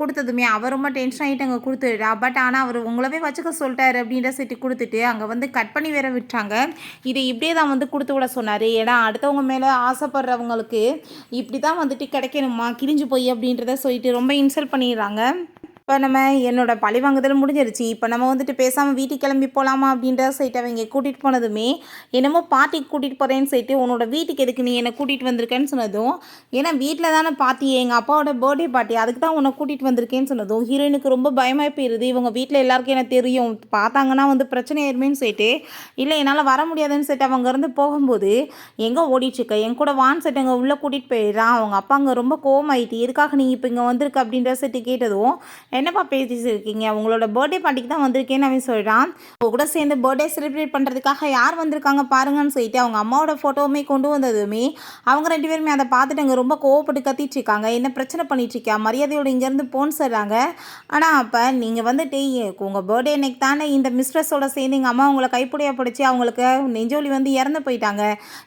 கொடுத்ததுமே அவர் ரொம்ப டென்ஷன் ஆகிட்டு அங்கே கொடுத்துட்டா. பட் ஆனால் அவர் உங்களவே வச்சுக்க சொல்லிட்டாரு அப்படின்ற சொல்லிட்டு கொடுத்துட்டு அங்கே வந்து கட் பண்ணி வேற விட்டாங்க. இதை இப்படியே தான் வந்து கொடுத்து விட சொன்னார், ஏன்னா அடுத்தவங்க மேலே ஆசைப்படுறவங்களுக்கு இப்படி தான் வந்துட்டு கிடைக்கணுமா கிழிஞ்சு போய் அப்படின்றத சொல்லிட்டு ரொம்ப இன்சல்ட் பண்ணிடுறாங்க. இப்போ நம்ம என்னோட பழி வாங்குதல் முடிஞ்சிருச்சு, இப்போ நம்ம வந்துட்டு பேசாமல் வீட்டுக்கு கிளம்பி போகலாமா அப்படின்ற சொல்லிட்டு அவங்க கூட்டிகிட்டு போனதுமே, என்னமோ பார்ட்டிக்கு கூட்டிகிட்டு போகிறேன்னு சொல்லிட்டு உன்னோட வீட்டுக்கு எதுக்கு நீ என்னை கூட்டிகிட்டு வந்திருக்கேன்னு சொன்னதும், ஏன்னா வீட்டில் தானே பார்ட்டி எங்கள் அப்பாவோட பர்த்டே பார்ட்டி அதுக்கு தான் உன்னை கூட்டிகிட்டு வந்திருக்கேன்னு சொன்னதும் ஹீரோயினுக்கு ரொம்ப பயமாக போயிடுது. இவங்க வீட்டில் எல்லாருக்கும் எனக்கு தெரியும், பார்த்தாங்கன்னா வந்து பிரச்சனை ஆயிருமேன்னு சொல்லிட்டு, இல்லை என்னால் வர முடியாதுன்னு சொல்லிட்டு அவங்க இருந்து போகும்போது, எங்கே ஓடிட்டுருக்க என் கூட வான்னு சொல்லிட்டு அங்கே உள்ளே கூட்டிகிட்டு போயிடுறான். அவங்க அப்பா அங்கே ரொம்ப கோவமாயிட்டு, எதுக்காக நீ இப்போ இங்கே வந்திருக்க அப்படின்ற சொல்லிட்டு கேட்டதும், என்னப்பா பேசியிருக்கீங்க, உங்களோட பர்த்டே பார்ட்டிக்கு தான் வந்திருக்கேன்னு அவன் சொல்கிறான். உங்க கூட சேர்ந்து பர்த்டே செலிப்ரேட் பண்ணுறதுக்காக யார் வந்திருக்காங்க பாருங்கன்னு சொல்லிட்டு அவங்க அம்மாவோட ஃபோட்டோவுமே கொண்டு வந்ததுமே அவங்க 2 பேருமே அதை பார்த்துட்டு அங்கே ரொம்ப கோவப்பட்டு கத்திட்டு இருக்காங்க. என்ன பிரச்சனை பண்ணிட்டு இருக்கியா, மரியாதையோடு இங்கேருந்து போன்னு சொல்கிறாங்க. ஆனால் அப்போ நீங்கள் வந்துட்டு உங்கள் பர்த்டே அன்னைக்கு தானே இந்த மிஸ்ட்ரஸோட சேர்ந்து எங்கள் அம்மா உங்களை கைப்பிடியாக பிடிச்சி அவங்களுக்கு நெஞ்சோலி வந்து இறந்து போயிட்டாங்க,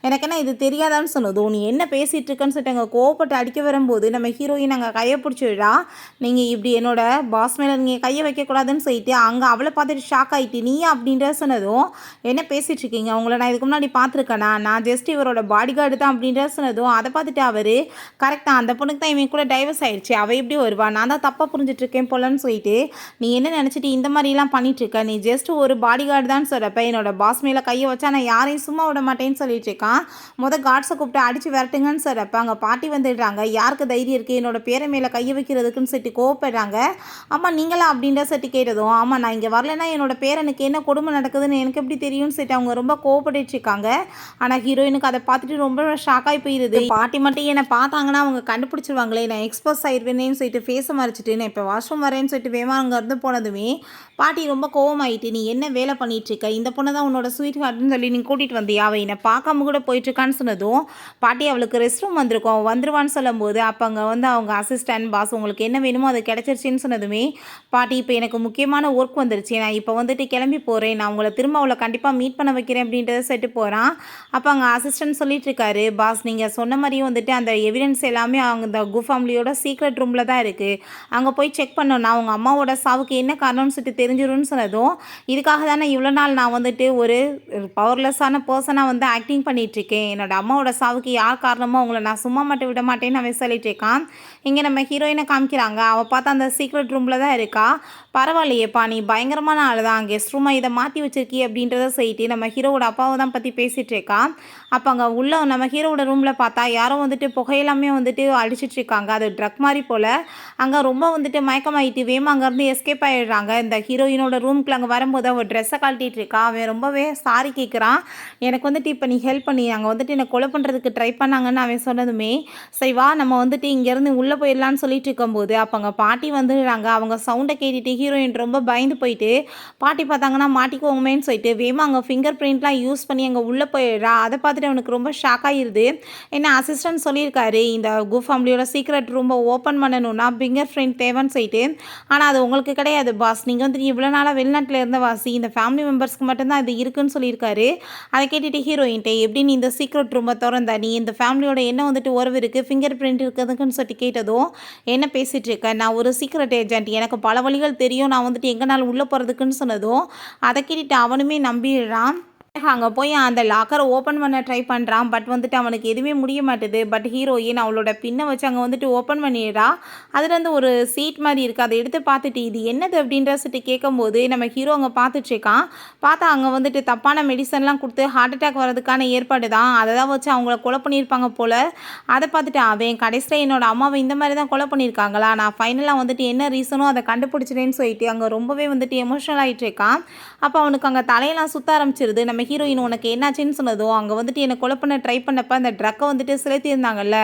எனக்கு என்ன இது தெரியாதான்னு சொன்னதோ, நீ என்ன பேசிகிட்டு இருக்கேன்னு சொல்லிட்டு அங்கே கோவப்பட்டு அடிக்க வரும்போது நம்ம ஹீரோயின் அங்கே கையை பிடிச்சி விடா. நீங்கள் இப்படி என்னோட பாஸ் மேலே நீங்கள் கையை வைக்கக்கூடாதுன்னு சொல்லிட்டு அங்கே அவளை பார்த்துட்டு ஷாக் ஆகிட்டு நீ அப்படின்ற சொன்னதும், என்ன பேசிகிட்டு இருக்கீங்க, உங்களை நான் இதுக்கு முன்னாடி பார்த்துருக்கேனா, நான் ஜஸ்ட் இவரோட பாடி கார்டு தான் அப்படின்ற சொன்னதும் அதை பார்த்துட்டு அவர் கரெக்டாக அந்த பொண்ணுக்கு தான் இவன் கூட டைவர்ஸ் ஆயிடுச்சு, அவள் எப்படி வருவா, நான் தான் தப்பாக புரிஞ்சிட்ருக்கேன் போலன்னு சொல்லிட்டு நீ என்ன நினச்சிட்டு இந்த மாதிரிலாம் பண்ணிகிட்ருக்க, நீ ஜஸ்ட் ஒரு பாடி கார்டு தான் சொல்கிறப்ப என்னோட பாஸ் மேலே கையை வச்சா நான் யாரையும் சும்மா விட மாட்டேன்னு சொல்லிட்டு இருக்கான். கார்ட்ஸை கூப்பிட்டு அடித்து விரட்டுங்கன்னு சொல்கிறப்ப அங்கே பாட்டி வந்துடுறாங்க. யாருக்கு தைரியம் இருக்குது என்னோட பேரை மேலே கையை வைக்கிறதுக்குன்னு சொல்லிட்டு கோவப்படுறாங்க. ஆமாம் நீங்களா அப்படின்ற சொல்லிட்டு கேட்டதும், ஆமாம் நான் இங்கே வரலைன்னா என்னோட பேரனுக்கு என்ன கொடுமை நடக்குதுன்னு எனக்கு எப்படி தெரியும்னு சொல்லிட்டு அவங்க ரொம்ப கோவப்பட்டு இருக்காங்க. ஆனால் ஹீரோயினுக்கு அதை பார்த்துட்டு ரொம்ப ஷாக்காகி போயிடுது. பாட்டி மட்டும் என்னை பார்த்தாங்கன்னா அவங்க கண்டுபிடிச்சிருவாங்களே, நான் எக்ஸ்போஸ் ஆயிடுவேன்னு சொல்லிட்டு ஃபேஸை மறைச்சிட்டு நான் இப்போ வாஷ்ரூம் வரேன்னு சொல்லிட்டு வேமா அங்கேருந்து போனதுமே பாட்டி ரொம்ப கோவமாயிட்டு, நீ என்ன வேலை பண்ணிட்டு இருக்க, இந்த பொண்ணு தான் உன்னோட ஸ்வீட் ஹார்ட்னு சொல்லி நீ கூட்டிகிட்டு வந்தியா, அவள் என்னை பார்க்காம கூட போயிட்டுருக்கான்னு சொன்னதும் பாட்டி அவளுக்கு ரெஸ்ட் ரூம் வந்திருக்கோம் வந்துருவான்னு சொல்லும்போது அப்போ அங்கே வந்து அவங்க அசிஸ்டன்ட் பாஸ் உங்களுக்கு என்ன வேணுமோ அது கிடச்சிருச்சின்னு சொன்னதுமே பாட்டி இப்போ எனக்கு முக்கியமான ஒர்க் வந்துருச்சு, நான் இப்போ வந்துட்டு கிளம்பி போகிறேன், நான் உங்களை திரும்ப அவளை கண்டிப்பாக மீட் பண்ண வைக்கிறேன் அப்படின்றத செட்டு போகிறான். அப்போ அங்கே அசிஸ்டன்ட் சொல்லிட்டு இருக்காரு, பாஸ் நீங்கள் சொன்ன மாதிரியும் வந்துட்டு அந்த எவிடன்ஸ் எல்லாமே அவங்க இந்த கு ஃபேமிலியோட சீக்ரெட் ரூமில் தான் இருக்குது, அங்கே போய் செக் பண்ணோன்னா அவங்க அம்மாவோட சாவுக்கு என்ன காரணம்னு சொல்லிட்டு தெரிஞ்சிடும்னு சொன்னதும், இதுக்காக தானே இவ்வளோ நாள் நான் வந்துட்டு ஒரு பவர்லெஸ்ஸான பர்சனாக வந்து ஆக்டிங் பண்ணிகிட்ருக்கேன், என்னோட அம்மாவோட சாவுக்கு யார் காரணமோ அவங்கள நான் சும்மா மட்டும் விட மாட்டேன்னு அவன் சொல்லிட்டு இருக்கான். இங்கே நம்ம ஹீரோயினை காமிக்கிறாங்க, அவள் பார்த்தா அந்த சீக்ரெட் ரூமில் தான் இருக்கா. பரவாயில்லையேப்பா நீ பயங்கரமான ஆள் தான், கெஸ்ட் ரூமாக இதை மாற்றி வச்சிருக்கி அப்படின்றத சொல்லிட்டு நம்ம ஹீரோவோட அப்பாவை தான் பற்றி பேசிகிட்டு இருக்கா. அப்போ அங்கே உள்ள நம்ம ஹீரோவோட ரூமில் பார்த்தா யாரோ வந்துட்டு புகையெல்லாமே வந்துட்டு அடிச்சிட்ருக்காங்க, அது ட்ரக் மாதிரி போல். அங்கே ரொம்ப வந்துட்டு மயக்கமாயிட்டு வேமா அங்கேருந்து எஸ்கேப் ஆகிடுறாங்க. இந்த ஹீரோயினோட ரூம்க்குள்ள அங்கே வரும்போது அவள் ட்ரெஸ்ஸை கழட்டிகிட்டு இருக்கா. அவன் ரொம்பவே சாரி கேட்குறான், எனக்கு வந்துட்டு இப்போ நீ ஹெல்ப் பண்ணி அங்கே வந்துட்டு என்னை கொலை பண்ணுறதுக்கு ட்ரை பண்ணாங்கன்னு அவன் சொன்னதுமே சரி வா நம்ம வந்துட்டு இங்கேருந்து உள்ளே போயிடலான்னு சொல்லிட்டு இருக்கும்போது அப்போ அங்கே பாட்டி வந்துடுறாங்க. அவங்க சவுண்டை கேட்டுட்டு ஹீரோயின் ரொம்ப பயந்து போயிட்டு பாட்டி பார்த்தாங்கன்னா மாட்டிக்குவோமேன்னு சொல்லிட்டு வேமா அங்கே ஃபிங்கர் பிரிண்ட்லாம் யூஸ் பண்ணி அங்கே உள்ளே போயிடுறா. அதை பார்த்துட்டு அவனுக்கு ரொம்ப ஷாக் ஆகிடுது. என்ன அசிஸ்டன்ட் சொல்லியிருக்காரு இந்த கு ஃபேமிலியோட சீக்ரெட் ரூமை ஓப்பன் பண்ணணும்னா ஃபிங்கர் பிரிண்ட் தேவைன்னு சொல்லிட்டு, ஆனால் அது உங்களுக்கு கிடையாது பாஸ், நீங்கள் வந்துட்டு இவ்வளோ நாளாக வெளிநாட்டில் இருந்த வாசி இந்த ஃபேமிலி மெம்பர்ஸ்க்கு மட்டும்தான் இது இருக்குன்னு சொல்லியிருக்காரு. அதை கேட்டுட்டு ஹீரோயின்ட்டே எப்படி நீ இந்த சீக்ரெட் ரூமை திறந்தா, நீ இந்த ஃபேமிலியோட என்ன வந்துட்டு உறவு இருக்குது ஃபிங்கர் பிரிண்ட் இருக்குதுக்குன்னு சொல்லிட்டு கேட்டதும் என்ன பேசிகிட்டு இருக்கேன், நான் ஒரு சீக்ரெட் ஏஜென்ட், எனக்கு பல வழிகள் தெரியும், நான் வந்துட்டு எங்கேனாலும் உள்ளே போகிறதுக்குன்னு சொன்னதும் அதை கேட்டுட்டு அவனுமே நம்பிடுறான். அங்கே போய் அந்த லாக்கரை ஓப்பன் பண்ண ட்ரை பண்ணுறான். பட் வந்துட்டு அவனுக்கு எதுவுமே முடிய மாட்டுது. பட் ஹீரோயின் அவளோட பின்னை வச்சு அங்கே வந்துட்டு ஓப்பன் பண்ணிடுறா. அதுலேருந்து ஒரு சீட் மாதிரி இருக்குது, அதை எடுத்து பார்த்துட்டு இது என்னது அப்படின்ற சொல்லிட்டு கேட்கும்போது நம்ம ஹீரோ அங்கே பார்த்துட்ருக்கான். பார்த்தா அங்கே வந்துட்டு தப்பான மெடிசன்லாம் கொடுத்து ஹார்ட் அட்டாக் வரதுக்கான ஏற்பாடு தான், அதை தான் வச்சு அவங்கள கொலை பண்ணியிருப்பாங்க போல். அதை பார்த்துட்டு அவன் கடைசியில் என்னோட அம்மாவை இந்த மாதிரி தான் கொலை பண்ணியிருக்காங்களா, நான் ஃபைனலாக வந்துட்டு என்ன ரீசனோ அதை கண்டுபிடிச்சிட்டேன்னு சொல்லிட்டு அங்கே ரொம்பவே வந்துட்டு எமோஷனல் ஆகிட்டு இருக்கான். அப்போ அவனுக்கு அங்கே தலையெல்லாம் சுத்த ஆரம்பிச்சிருது. நம்ம ஹீரோயின் உனக்கு என்னாச்சுன்னு சொன்னதும் அங்கே வந்துட்டு என்னை கொலை பண்ண ட்ரை பண்ணப்போ அந்த ட்ரக்கை வந்துட்டு செலுத்தியிருந்தாங்கல்ல,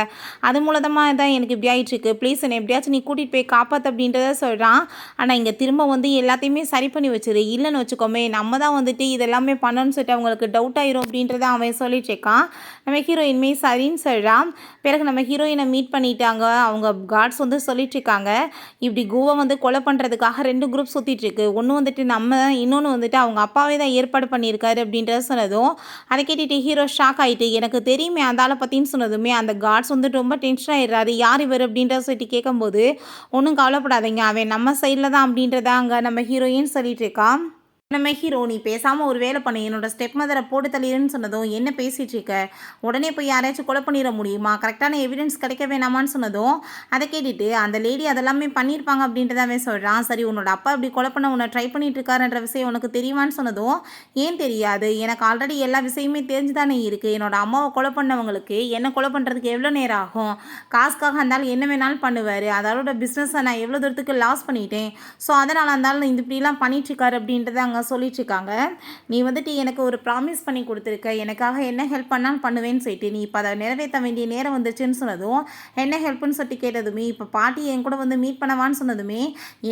அது மூலமாக தான் எனக்கு இப்படி ஆகிட்டுருக்கு, ப்ளீஸ் என்னை எப்படியாச்சும் நீ கூட்டிகிட்டு போய் காப்பாற்று அப்படின்றத சொல்கிறான். ஆனால் இங்கே திரும்ப வந்து எல்லாத்தையுமே சரி பண்ணி வச்சிரு, இல்லைன்னு வச்சுக்கோமே நம்ம தான் வந்துட்டு இதெல்லாமே பண்ணணும்னு சொல்லிட்டு அவங்களுக்கு டவுட் ஆயிரும் அப்படின்றத அவன் சொல்லிட்டு இருக்கான். நம்ம ஹீரோயின்மே சரின்னு சொல்கிறான். பிறகு நம்ம ஹீரோயினை மீட் பண்ணிட்டாங்க. அவங்க கார்ட்ஸ் வந்து சொல்லிட்டு இருக்காங்க இப்படி குவை வந்து கொலை பண்ணுறதுக்காக 2 குரூப் சுற்றிட்டு இருக்கு, ஒன்று வந்துட்டு நம்ம, இன்னொன்று வந்துட்டு அவங்க அப்பாவே தான் ஏற்பாடு பண்ணியிருக்காரு அப்படின்ற சொன்னதும் அதை கேட்டுட்டு ஹீரோ ஷாக் ஆகிட்டு எனக்கு தெரியுமே அந்த ஆளை பற்றின்னு சொன்னதுமே அந்த கார்ட்ஸ் வந்து ரொம்ப டென்ஷன் ஆகிடுறாரு. யார் இவர் அப்படின்ற சொல்லிட்டு கேட்கும்போது ஒன்றும் கவலைப்படாதீங்க அவன் நம்ம சைடில் தான் அப்படின்றத அங்கே நம்ம ஹீரோயின் சொல்லிட்டு இருக்கான். நம்ம ஹீரோ நீ பேசாமல் ஒரு வேலை பண்ணு, என்னோட ஸ்டெப் மதரை போட்டு தள்ளிடுன்னு சொன்னதும் என்ன பேசிகிட்டு இருக்க, உடனே போய் யாரையாச்சும் கொலை பண்ணிட முடியுமா, கரெக்டான எவிடன்ஸ் கிடைக்க வேணாமான்னு சொன்னதும் அதை கேட்டுட்டு அந்த லேடி அதெல்லாமே பண்ணியிருப்பாங்க அப்படின்றதாவே சொல்கிறான். சரி உன்னோட அப்பா இப்படி கொலை பண்ண உன்னை ட்ரை பண்ணிட்டு இருக்காருன்ற விஷயம் உனக்கு தெரியுமான்னு சொன்னதும் ஏன் தெரியாது, எனக்கு ஆல்ரெடி எல்லா விஷயமே தெரிஞ்சு தானே இருக்குது, என்னோட அம்மாவை கொலை பண்ணவங்களுக்கு என்ன கொலை பண்ணுறதுக்கு எவ்வளோ நேரம் ஆகும், காசுக்காக இருந்தாலும் என்ன வேணாலும் பண்ணுவார், அதோட பிஸ்னஸை நான் எவ்வளோ தூரத்துக்கு லாஸ் பண்ணிட்டேன், ஸோ அதனால் இருந்தாலும் இந்த இப்படிலாம் பண்ணிட்டுருக்காரு அப்படின்றத அங்கே சொல்லிட்டு இருக்காங்க, நீ வந்துட்டு எனக்கு ஒரு ப்ராமிஸ் பண்ணி கொடுத்துருக்க, எனக்காக என்ன ஹெல்ப் பண்ணாலும் பண்ணுவேன்னு சொல்லிட்டு, நீ இப்போ அதை நிறைவேற்ற வேண்டிய நேரம் வந்துச்சுன்னு சொன்னதும், என்ன ஹெல்ப்னு சொல்லிட்டு கேட்டதுமே, இப்போ பாட்டி என் கூட வந்து மீட் பண்ணவான்னு சொன்னதுமே,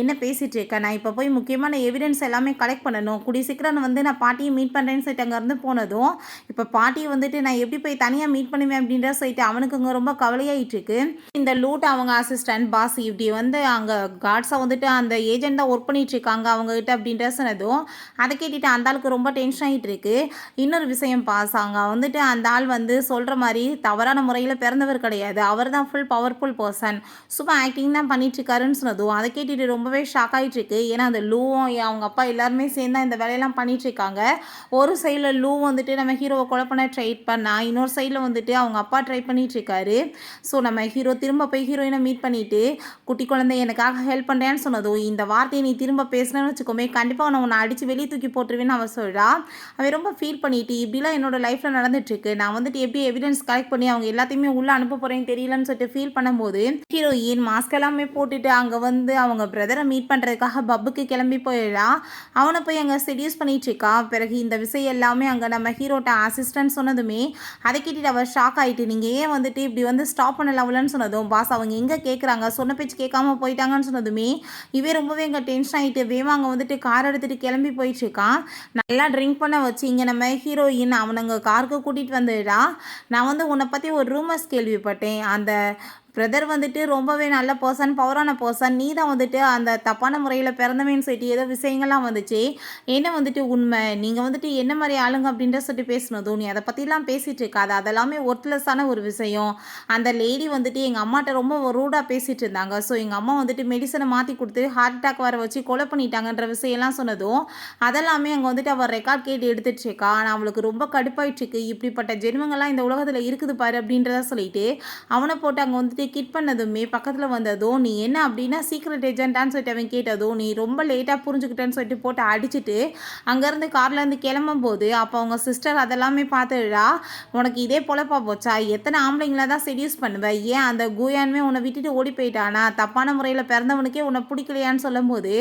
என்ன பேசிகிட்டு இருக்க, நான் இப்போ போய் முக்கியமான எவிடன்ஸ் எல்லாமே கலெக்ட் பண்ணணும், கூடிய சீக்கிரம் வந்து நான் பாட்டியை மீட் பண்ணுறேன்னு சொல்லிட்டு அங்கேருந்து போனதும், இப்போ பாட்டியை வந்துட்டு நான் எப்படி போய் தனியாக மீட் பண்ணுவேன் அப்படின்ற சொல்லிட்டு அவனுக்கு அங்கே ரொம்ப கவலையாயிட்டு இருக்கு. இந்த லூட் அவங்க அசிஸ்டன்ட் பாஸ் இப்படி வந்து அங்கே கார்ட்ஸை வந்துட்டு அந்த ஏஜென்ட் தான் ஒர்க் பண்ணிட்டு இருக்காங்க அவங்ககிட்ட அப்படின்ற சொன்னதும், அதை கேட்டுட்டு அந்த ஆளுக்கு ரொம்ப டென்ஷன் ஆகிட்டு இருக்கு. இன்னொரு விஷயம் பாஸ், அங்கே வந்துட்டு அந்த ஆள் வந்து சொல்கிற மாதிரி தவறான முறையில் பிறந்தவர் கிடையாது, அவர் தான் ஃபுல் பவர்ஃபுல் பர்சன், சும்மா ஆக்டிங் தான் பண்ணிட்டு இருக்காருன்னு சொன்னதும் அதை கேட்டுட்டு ரொம்பவே ஷாக் ஆகிட்டு இருக்கு. ஏன்னா அந்த லூவும் அவங்க அப்பா எல்லாருமே சேர்ந்து இந்த வேலையெல்லாம் பண்ணிட்டு இருக்காங்க. ஒரு சைடில் லூ வந்துட்டு நம்ம ஹீரோவை கொலை பண்ண ட்ரை பண்ணா, இன்னொரு சைடில் வந்துட்டு அவங்க அப்பா ட்ரை பண்ணிட்டு இருக்காரு. ஸோ நம்ம ஹீரோ திரும்ப போய் ஹீரோயினை மீட் பண்ணிட்டு, குட்டி குழந்தை எனக்காக ஹெல்ப் பண்ணுறேன்னு சொன்னதும், இந்த வார்த்தையை நீ திரும்ப பேசுனேன்னு வச்சுக்கோமே, கண்டிப்பாக உன்னை அடித்து வெளியே தூக்கி போட்டுருவேன்னு அவன் சொல்கிறா. அவன் ரொம்ப ஃபீல் பண்ணிட்டு, இப்படிலாம் என்னோட லைஃப்பில் நடந்துட்டுருக்கு, நான் வந்துட்டு எப்படி எவிடன்ஸ் கலெக்ட் பண்ணி அவங்க எல்லாத்தையுமே உள்ளே அனுப்ப போகிறேன்னு தெரியலன்னு சொல்லிட்டு ஃபீல் பண்ணும்போது, ஹீரோயின் மாஸ்க் எல்லாமே போட்டுட்டு அங்கே வந்து அவங்க பிரதரை மீட் பண்ணுறதுக்காக பப்புக்கு கிளம்பி போயிடா. அவனை போய் அங்கே செடியூஸ் பண்ணிட்டு இருக்கா. பிறகு இந்த விஷயம் எல்லாமே அங்கே நம்ம ஹீரோட்ட அசிஸ்டன்ட் சொன்னதுமே, அதை கேட்டுட்டு அவள் ஷாக் ஆகிட்டு, நீங்கள் ஏன் வந்துட்டு இப்படி வந்து ஸ்டாப் பண்ணலாம்லன்னு சொன்னதும், பாஸ் அவங்க எங்கே கேட்குறாங்க, சொன்ன பேச்சு கேட்காம போயிட்டாங்கன்னு சொன்னதுமே, இவே ரொம்பவே இங்கே டென்ஷன் ஆகிட்டு வேமா அங்கே வந்துட்டு கார் எடுத்துகிட்டு கிளம்பி போயிட்டுருக்கான். நல்லா ட்ரிங்க் பண்ண வச்சு இங்கே நம்ம ஹீரோயின் அவனுங்க காருக்கு கூட்டிகிட்டு வந்துடா. நான் வந்து உன்னை பற்றி ஒரு ரூமர்ஸ் கேள்விப்பட்டேன், அந்த பிரதர் வந்துட்டு ரொம்பவே நல்ல பர்சன், பவரான பர்சன், நீ தான் வந்துட்டு அந்த தப்பான முறையில் பிறந்தவன்னு சொல்லிட்டு ஏதோ விஷயங்கள்லாம் வந்துச்சு, என்ன வந்துட்டு உண்மை, நீங்கள் வந்துட்டு என்ன மாதிரி ஆளுங்க அப்படின்ற சொல்லிட்டு பேசினதும், நீ அதை பற்றிலாம் பேசிகிட்டு இருக்காது, அதெல்லாமே ஒர்த்லெஸ்ஸான ஒரு விஷயம். அந்த லேடி வந்துட்டு எங்கள் அம்மாட்ட ரொம்ப ரூடாக பேசிகிட்டு இருந்தாங்க, ஸோ எங்கள் அம்மா வந்துட்டு மெடிசனை மாற்றி கொடுத்து ஹார்ட் அட்டாக் வர வச்சு கொலை பண்ணிட்டாங்கன்ற விஷயம்லாம் சொன்னதும், அதெல்லாமே அங்கே வந்துட்டு அவள் ரெக்கார்ட் கேட்டு எடுத்துட்டு இருக்கா. ஆனால் அவளுக்கு ரொம்ப கடுப்பாயிட்டுருக்கு, இப்படிப்பட்ட ஜென்மங்கள்லாம் இந்த உலகத்தில் இருக்குது பாரு அப்படின்றத சொல்லிட்டு அவனை போட்டு அங்கே வந்துட்டு கிட் பண்ணதுமே பக்கத்தில் வந்ததும், நீ என்ன அப்படின்னா சீக்ரெட் ஏஜென்ட்டான்னு சொல்லிட்டு அவன் கேட்டதும், நீ ரொம்ப லேட்டாக புரிஞ்சுக்கிட்டேன்னு சொல்லிட்டு போட்டு அடிச்சுட்டு அங்கேருந்து கார்லேருந்து கிளம்பும்போது, அப்போ அவங்க சிஸ்டர் அதெல்லாமே பார்த்துடா, உனக்கு இதே பொழப்பா போச்சா, எத்தனை ஆம்பளைங்கள தான் செடியூஸ் பண்ணுவேன், ஏன் அந்த குயானுமே உன்னை விட்டுட்டு ஓடி போயிட்டானா, தப்பான முறையில் பிறந்தவனுக்கே உன்னை பிடிக்கலையான்னு சொல்லும்போது,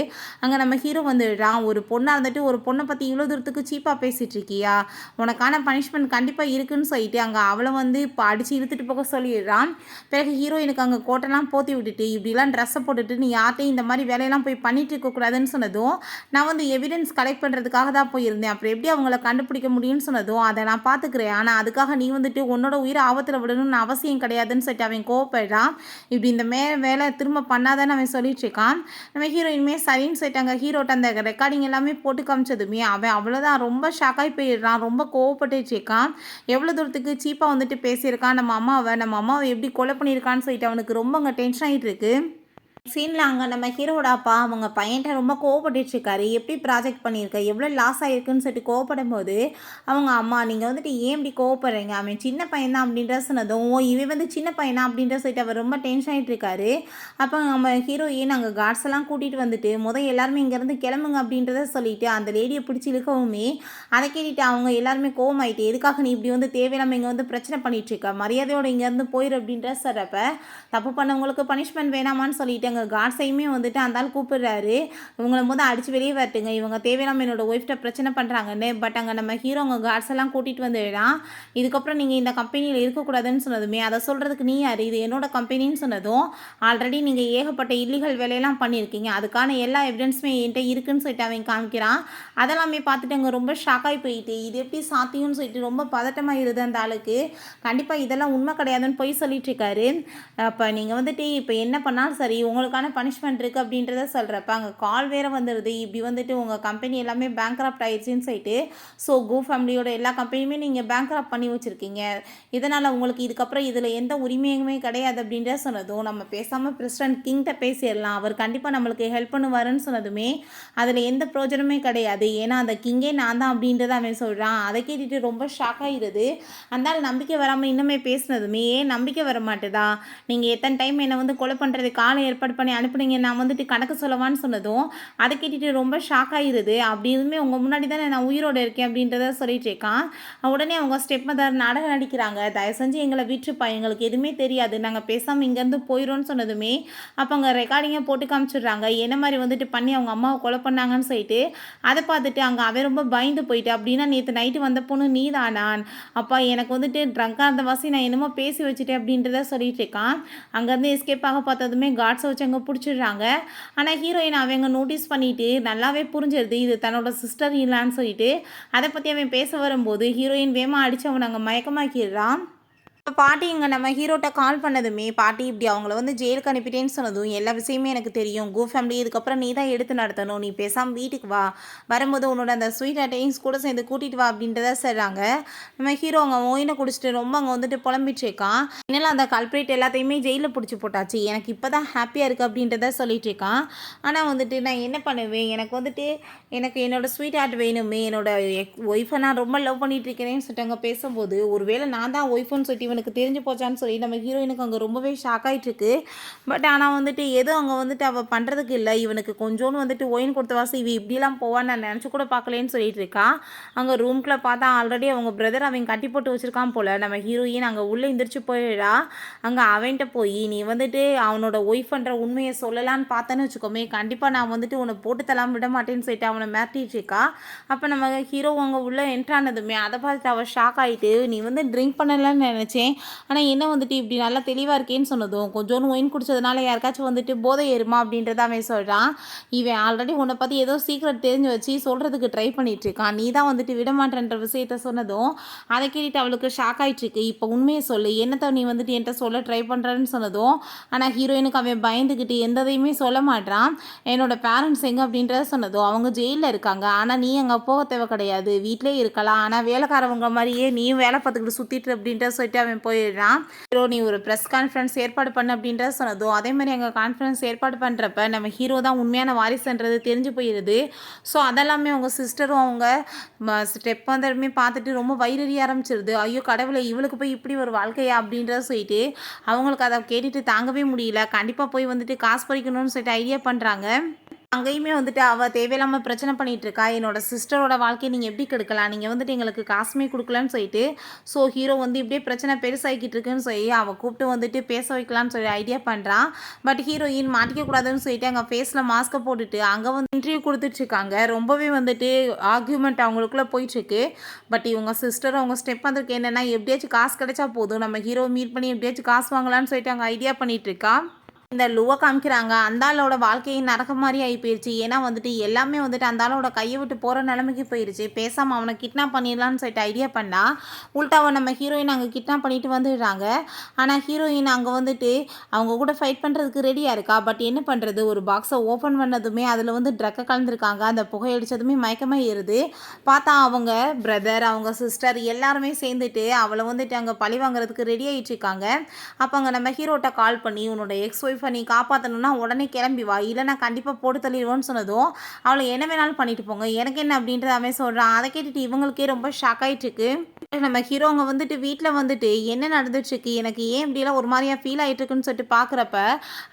அங்கே நம்ம ஹீரோ வந்துடுறான், ஒரு பொண்ணாக இருந்துட்டு ஒரு பொண்ணை பற்றி இவ்வளோ தூரத்துக்கு சீப்பாக பேசிகிட்டு இருக்கியா, உனக்கான பனிஷ்மெண்ட் கண்டிப்பாக இருக்குன்னு சொல்லிட்டு அங்கே அவளை வந்து இப்போ அடித்து இழுத்துட்டு போக சொல்லிடுறான். பிறகு ஹீரோயினுக்கு அங்கே கோட்டெல்லாம் போற்றி விட்டுட்டு, இப்படிலாம் ட்ரெஸ்ஸை போட்டுட்டு நீ யார்ட்டையும் இந்த மாதிரி வேலையெல்லாம் போய் பண்ணிட்டு இருக்கக்கூடாதுன்னு சொன்னதும், நான் வந்து எவிடன்ஸ் கலெக்ட் பண்ணுறதுக்காக தான் போயிருந்தேன், அப்புறம் எப்படி அவங்கள கண்டுபிடிக்க முடியும்னு சொன்னதும், அதை நான் பார்த்துக்கிறேன், ஆனால் அதுக்காக நீ வந்துட்டு உன்னோட உயிரை ஆபத்தில் விடணும்னு அவசியம் கிடையாதுன்னு சொல்லிட்டு அவன் கோவப்படுறான். இப்படி இந்த வேலை திரும்ப பண்ணாதான்னு அவன் சொல்லிட்டு இருக்கான். நம்ம ஹீரோயினுமே சரின்னு சொல்லிட்டாங்க. ஹீரோட்ட அந்த ரெக்கார்டிங் எல்லாமே போட்டு காமிச்சதுமே அவன் அவ்வளோதான் ரொம்ப ஷாக்காகி போயிடுறான், ரொம்ப கோவப்பட்டு இருக்கான். எவ்வளோ தூரத்துக்கு சீப்பாக வந்துட்டு பேசியிருக்கான் நம்ம அம்மாவை எப்படி கொலை பண்ணியிருக்கான்னு சொல்லிட்டு அவனுக்கு ரொம்ப அங்கே டென்ஷன் ஆகிட்டு இருக்கு. சீனில் அங்கே நம்ம ஹீரோட அப்பா அவங்க பையன்கிட்ட ரொம்ப கோவப்பட்டுருக்காரு, எப்படி ப்ராஜெக்ட் பண்ணியிருக்க, எவ்வளோ லாஸ் ஆகிருக்குன்னு சொல்லிட்டு கோவப்படும் போது, அவங்க அம்மா நீங்கள் வந்துட்டு ஏன் இப்படி கோவப்படுறீங்க, அவன் சின்ன பையன் தான் அப்படின்ற சொன்னதும், இவன் வந்து சின்ன பையனா அப்படின்ற சொல்லிட்டு அவர் ரொம்ப டென்ஷன் ஆகிட்டு இருக்காரு. அப்போ நம்ம ஹீரோயின் அங்கே கார்ட்ஸ் எல்லாம் கூட்டிகிட்டு வந்துட்டு எல்லாருமே இங்கேருந்து கிளம்புங்க அப்படின்றத சொல்லிட்டு அந்த லேடியை பிடிச்சி இழுக்கவுமே, அதை கேட்டுட்டு அவங்க எல்லாருமே கோவமாயிட்டு, எதுக்காக நீ இப்படி வந்து தேவையில்லாமல் இங்கே வந்து பிரச்சனை பண்ணிகிட்ருக்க, மரியாதையோடு இங்கேருந்து போயிரு அப்படின்ற சொல்கிறப்ப, தப்பு பண்ணவங்களுக்கு பனிஷ்மெண்ட் வேணாமான்னு சொல்லிட்டு அங்கே காட்ஸையுமே வந்துட்டு அந்த ஆள் கூப்பிடுறாரு, இவங்களை முதல் அடித்து வெளியே வரட்டுங்க, இவங்க தேவையில்லாமல் என்னோட ஒய்ஃப்ட்ட பிரச்சனை பண்ணுறாங்கன்னு. பட் அங்கே நம்ம ஹீரோ அங்கே கார்ட்ஸ் எல்லாம் கூட்டிகிட்டு வந்துடுறான். இதுக்கப்புறம் நீங்கள் இந்த கம்பெனியில் இருக்கக்கூடாதுன்னு சொன்னதுமே, அதை சொல்கிறதுக்கு நீ யார், இது என்னோட கம்பெனின்னு சொன்னதும், ஆல்ரெடி நீங்கள் ஏகப்பட்ட இல்லீகல் வேலையெல்லாம் பண்ணியிருக்கீங்க, அதுக்கான எல்லா எவிடன்ஸுமே என்கிட்ட இருக்குன்னு சொல்லிட்டு அவன் காமிக்கிறான். அதெல்லாமே பார்த்துட்டு அங்கே ரொம்ப ஷாக்காகி போயிட்டு, இது எப்படி சாத்தியம்னு சொல்லிட்டு ரொம்ப பதட்டமாக இருது அந்த ஆளுக்கு. கண்டிப்பாக இதெல்லாம் உண்மை கிடையாதுன்னு போய் சொல்லிட்டு இருக்காரு. அப்போ நீங்கள் வந்துட்டு இப்போ என்ன பண்ணாலும் சரி உங்களுக்கான பனிஷ்மெண்ட் இருக்குது அப்படின்றத சொல்கிறப்ப அங்கே கால் வேறு வந்துடுது, இப்படி வந்துட்டு உங்கள் கம்பெனி எல்லாமே பேங்க்ரப்ட் ஆயிடுச்சுன்னு சொல்லிட்டு. ஸோ கோ ஃபேமிலியோட எல்லா கம்பெனியுமே நீங்கள் பேங்க்ரப்ட் பண்ணி வச்சுருக்கீங்க, இதனால் உங்களுக்கு இதுக்கப்புறம் இதில் எந்த உரிமையுமே கிடையாது அப்படின்ற சொன்னதும், நம்ம பேசாமல் பிரசிடென்ட் கிங்கிட்ட பேசிடலாம், அவர் கண்டிப்பாக நம்மளுக்கு ஹெல்ப் பண்ணுவாருன்னு சொன்னதுமே, அதில் எந்த பிரோஜனமே கிடையாது, ஏன்னா அந்த கிங்கே நான் தான் அப்படின்றத அவன் சொல்கிறான். அதை கேட்டுட்டு ரொம்ப ஷாக் ஆகிடுது. அந்த நம்பிக்கை வராமல் இன்னுமே பேசினதுமே, ஏன் நம்பிக்கை வர மாட்டேதா, நீங்கள் எத்தனை டைம் என்னை வந்து கொலை பண்ணுறதுக்கு ஆளை ஏற்பாடு ஏற்பாடு பண்ணி அனுப்புனீங்க, நான் வந்துட்டு கணக்கு சொல்லவான்னு சொன்னதும் அதை கேட்டுட்டு ரொம்ப ஷாக் ஆகிருது. அப்படி இருந்துமே உங்கள் முன்னாடி தானே நான் உயிரோடு இருக்கேன் அப்படின்றத சொல்லிட்டு இருக்கான். உடனே அவங்க ஸ்டெப் மதர் நாடகம் நடிக்கிறாங்க. தயவு செஞ்சு எங்களை விட்டுருப்பா, எங்களுக்கு எதுவுமே தெரியாது, நாங்கள் பேசாமல் இங்கேருந்து போயிடும்னு சொன்னதுமே அப்போ அவங்க ரெக்கார்டிங்கை போட்டு காமிச்சிடுறாங்க. என்ன மாதிரி வந்துட்டு பண்ணி அவங்க அம்மாவை கொலை பண்ணாங்கன்னு சொல்லிட்டு. அதை பார்த்துட்டு அங்கே அவன் ரொம்ப பயந்து போயிட்டு, அப்படின்னா நேற்று நைட்டு வந்த பொண்ணு நீ தானான், அப்பா எனக்கு வந்துட்டு ட்ரங்காக இருந்த வாசி நான் என்னமோ பேசி வச்சுட்டேன் அப்படின்றத சொல்லிட்டு இருக்கான். அங்கேருந்து எஸ்கேப் ஆக பார்த்ததுமே காட்ஸை வச்சு அங்கே பிடிச்சிடுறாங்க. ஆனால் ஹீரோயின் அவங்க நோட்டீஸ் பண்ணிட்டு நல்லாவே புரிஞ்சிருது இது தன்னோட சிஸ்டர் இல்லைன்னு சொல்லிட்டு. அதை பற்றி அவன் பேச வரும்போது ஹீரோயின் வேமா அடித்து அவனை அங்கே மயக்கமாக்கிடுறான். இப்போ பாட்டி இங்கே நம்ம ஹீரோட்ட கால் பண்ணதுமே பாட்டி இப்படி அவங்கள வந்து ஜெயிலுக்கு அனுப்பிட்டேன்னு சொன்னதும் எல்லா விஷயமே எனக்கு தெரியும், கோ ஃபேமிலி இதுக்கப்புறம் நீ தான் எடுத்து நடத்தணும், நீ பேசாமல் வீட்டுக்கு வா, வரும்போது உன்னோட அந்த ஸ்வீட் அட்டைன்ஸ் கூட சேர்ந்து கூட்டிகிட்டு வா அப்படின்றத சொல்கிறாங்க. நம்ம ஹீரோ அங்கே ஓயினை குடிச்சிட்டு ரொம்ப அங்கே வந்துட்டு புலம்பிட்டு இருக்கான். என்னால் அந்த கல்ப்ரேட் எல்லாத்தையுமே ஜெயிலில் பிடிச்சி போட்டாச்சு, எனக்கு இப்போ தான் ஹாப்பியாக இருக்குது அப்படின்றத சொல்லிட்டு இருக்கான். ஆனால் வந்துட்டு நான் என்ன பண்ணுவேன், எனக்கு வந்துட்டு எனக்கு என்னோடய ஸ்வீட் ஆர்ட் வேணுமே, என்னோட ஒய்ஃபை நான் ரொம்ப லவ் பண்ணிட்டு இருக்கிறேன்னு சொல்லிட்டு அங்கே பேசும்போது ஒருவேளை நான் தான் ஒய்ஃபுன்னு சொல்லிட்டு இவனுக்கு தெரிஞ்சு போச்சான்னு சொல்லி நம்ம ஹீரோயினுக்கு அங்கே ரொம்பவே ஷாக் ஆகிட்டுருக்கு. பட் ஆனால் வந்துட்டு எதுவும் அங்கே வந்துட்டு அவள் பண்ணுறதுக்கு இல்லை, இவனுக்கு கொஞ்சோன்னு வந்துட்டு ஒயின் கொடுத்த வாசி இவ இப்படிலாம் போவான்னு நான் நினச்சி கூட பார்க்கலேன்னு சொல்லிட்டு இருக்கா. அங்கே ரூம்குள்ளே பார்த்தா ஆல்ரெடி அவங்க பிரதர் அவன் கட்டி போட்டு வச்சுருக்கான் போல். நம்ம ஹீரோயின் அங்கே உள்ளே எந்திரிச்சு போயிடா. அங்கே அவன்கிட்ட போய் நீ வந்துட்டு அவனோட ஒய்ஃப்ன்ற உண்மையை சொல்லலான்னு பார்த்தேன்னு வச்சுக்கோமே, கண்டிப்பாக நான் வந்துட்டு உன்னை போட்டு தலாம் விட மாட்டேன்னு சொல்லிட்டு அவனை மிரட்டிட்டு இருக்கா. அப்போ நம்ம ஹீரோ அங்கே உள்ளே என்ட்ரானதுமே அதை பார்த்துட்டு அவள் ஷாக் ஆகிட்டு நீ வந்து ட்ரிங்க் பண்ணலான்னு நினச்சேன், ஆனால் என்ன வந்துட்டு இப்படி நல்லா தெளிவாக இருக்கேன்னு சொன்னதும் கொஞ்சோன்னு ஒயின் குடிச்சதுனால யாருக்காச்சும் வந்துட்டு போதை ஏறுமா அப்படின்றத அவன் சொல்கிறான். இவன் ஆல்ரெடி உன்னை பற்றி ஏதோ சீக்ரெட் தெரிஞ்சு வச்சு சொல்கிறதுக்கு ட்ரை பண்ணிட்டு இருக்கான், நீ தான் வந்துட்டு விடமாட்டேன்ற விஷயத்த சொன்னதும் அதை கேட்டுட்டு அவளுக்கு ஷாக் ஆகிட்டுருக்கு. இப்போ உண்மையை சொல்லு, என்னத்தை நீ வந்துட்டு என்கிட்ட சொல்ல ட்ரை பண்ணுறன்னு சொன்னதும் ஆனால் ஹீரோயினுக்கு அவன் பயந்துக்கிட்டு எந்ததையுமே சொல்ல மாட்டான். என்னோட பேரண்ட்ஸ் எங்கே அப்படின்றத சொன்னதும் அவங்க ஜெயிலில் இருக்காங்க, ஆனால் நீ அங்கே போக தேவை கிடையாது, வீட்டிலே இருக்கலாம், ஆனால் வேலைக்காரவங்க மாதிரியே நீயும் வேலை பார்த்துக்கிட்டு சுற்றிட்டு அப்படின்ற சொல்லிட்டு அவன் போயிடுறான். ஹீரோ நீ ஒரு ப்ரெஸ் கான்ஃபரன்ஸ் ஏற்பாடு பண்ண அப்படின்றத சொன்னதும் அதே மாதிரி அங்கே கான்ஃபரன்ஸ் ஏற்பாடு பண்ணுறப்ப நம்ம ஹீரோ தான் உண்மையான வாரிசுன்றது தெரிஞ்சு போயிடுது. ஸோ அதெல்லாமே அவங்க சிஸ்டரும் அவங்க ஸ்டெப் வந்துமே பார்த்துட்டு ரொம்ப வயிறறிய ஆரம்பிச்சிருது. ஐயோ கடவுளை, இவளுக்கு போய் இப்படி ஒரு வாழ்க்கையா அப்படின்றத சொல்லிட்டு அவங்களுக்கு அதை கேட்டுட்டு தாங்கவே முடியல. கண்டிப்பாக போய் வந்துட்டு காசு பறிக்கணும்னு சொல்லிட்டு ஐடியா பண்ணுறாங்க. அங்கேயுமே வந்துட்டு அவள் தேவையில்லாமல் பிரச்சனை பண்ணிகிட்டு இருக்கா, என்னோட சிஸ்டரோட வாழ்க்கையை நீங்கள் எப்படி கெடுக்கலாம், நீங்கள் வந்துட்டு எங்களுக்கு காசுமே கொடுக்கலன்னு சொல்லிட்டு. ஸோ ஹீரோ வந்து இப்படியே பிரச்சனை பெருசாகிக்கிட்டு இருக்குன்னு சொல்லி அவள் கூப்பிட்டு வந்துட்டு பேச வைக்கலான்னு சொல்லி ஐடியா பண்ணுறான். பட் ஹீரோயின் மாட்டிக்கக்கூடாதுன்னு சொல்லிட்டு அங்கே ஃபேஸில் மாஸ்க்கை போட்டுட்டு அங்கே வந்து இன்டர்வியூ கொடுத்துட்ருக்காங்க. ரொம்பவே வந்துட்டு ஆர்கியூமெண்ட் அவங்களுக்குள்ளே போயிட்டுருக்கு. பட் இவங்க சிஸ்டர் அவங்க ஸ்டெப் வந்திருக்கு என்னென்னா எப்படியாச்சும் காசு கிடைச்சா போதும், நம்ம ஹீரோ மீட் பண்ணி எப்படியாச்சும் காசு வாங்கலான்னு சொல்லிட்டு அங்கே ஐடியா பண்ணிகிட்ருக்கா. இந்த லுவை காமிக்கிறாங்க. அந்த ஆளோட வாழ்க்கையை நடக்க மாதிரி ஆகி போயிடுச்சு. ஏன்னா வந்துட்டு எல்லாமே வந்துட்டு அந்த ஆளோட கையை விட்டு போகிற நிலைமைக்கு போயிடுச்சு. பேசாமல் அவனை கிட்னாப் பண்ணிடலான்னு சொல்லிட்டு ஐடியா பண்ணால் உள்டாவை நம்ம ஹீரோயின் அங்கே கிட்னாப் பண்ணிட்டு வந்துடுறாங்க. ஆனால் ஹீரோயின் அங்கே வந்துட்டு அவங்க கூட ஃபைட் பண்ணுறதுக்கு ரெடியாக இருக்கா. பட் என்ன பண்ணுறது, ஒரு பாக்ஸை ஓப்பன் பண்ணதுமே அதில் வந்து ட்ரக்கை கலந்துருக்காங்க. அந்த புகையடிச்சதுமே மயக்கமாக ஏறுது. பார்த்தா அவங்க பிரதர் அவங்க சிஸ்டர் எல்லாருமே சேர்ந்துட்டு அவளை வந்துட்டு அங்கே பழி வாங்குறதுக்கு ரெடி ஆகிட்டு இருக்காங்க. அப்போ அங்கே நம்ம ஹீரோட்ட கால் பண்ணி உன்னோட எக்ஸ் ஒய்ஃப் நீ காப்பாற்றணும்னா உடனே கிளம்பி வா, இல்லைனா கண்டிப்பாக போட்டு தள்ளிடுவோன்னு சொன்னதும் அவளை என்ன வேணாலும் பண்ணிட்டு போங்க, எனக்கு என்ன அப்படின்றத அவன் சொல்கிறான். அதை கேட்டுட்டு இவங்களுக்கே ரொம்ப ஷாக் ஆகிட்டுருக்கு. நம்ம ஹீரோங்க வந்துட்டு வீட்டில் வந்துட்டு என்ன நடந்துட்டுருக்கு, எனக்கு ஏன் இப்படிலாம் ஒரு மாதிரியாக ஃபீல் ஆகிட்டுருக்குன்னு சொல்லிட்டு பார்க்குறப்ப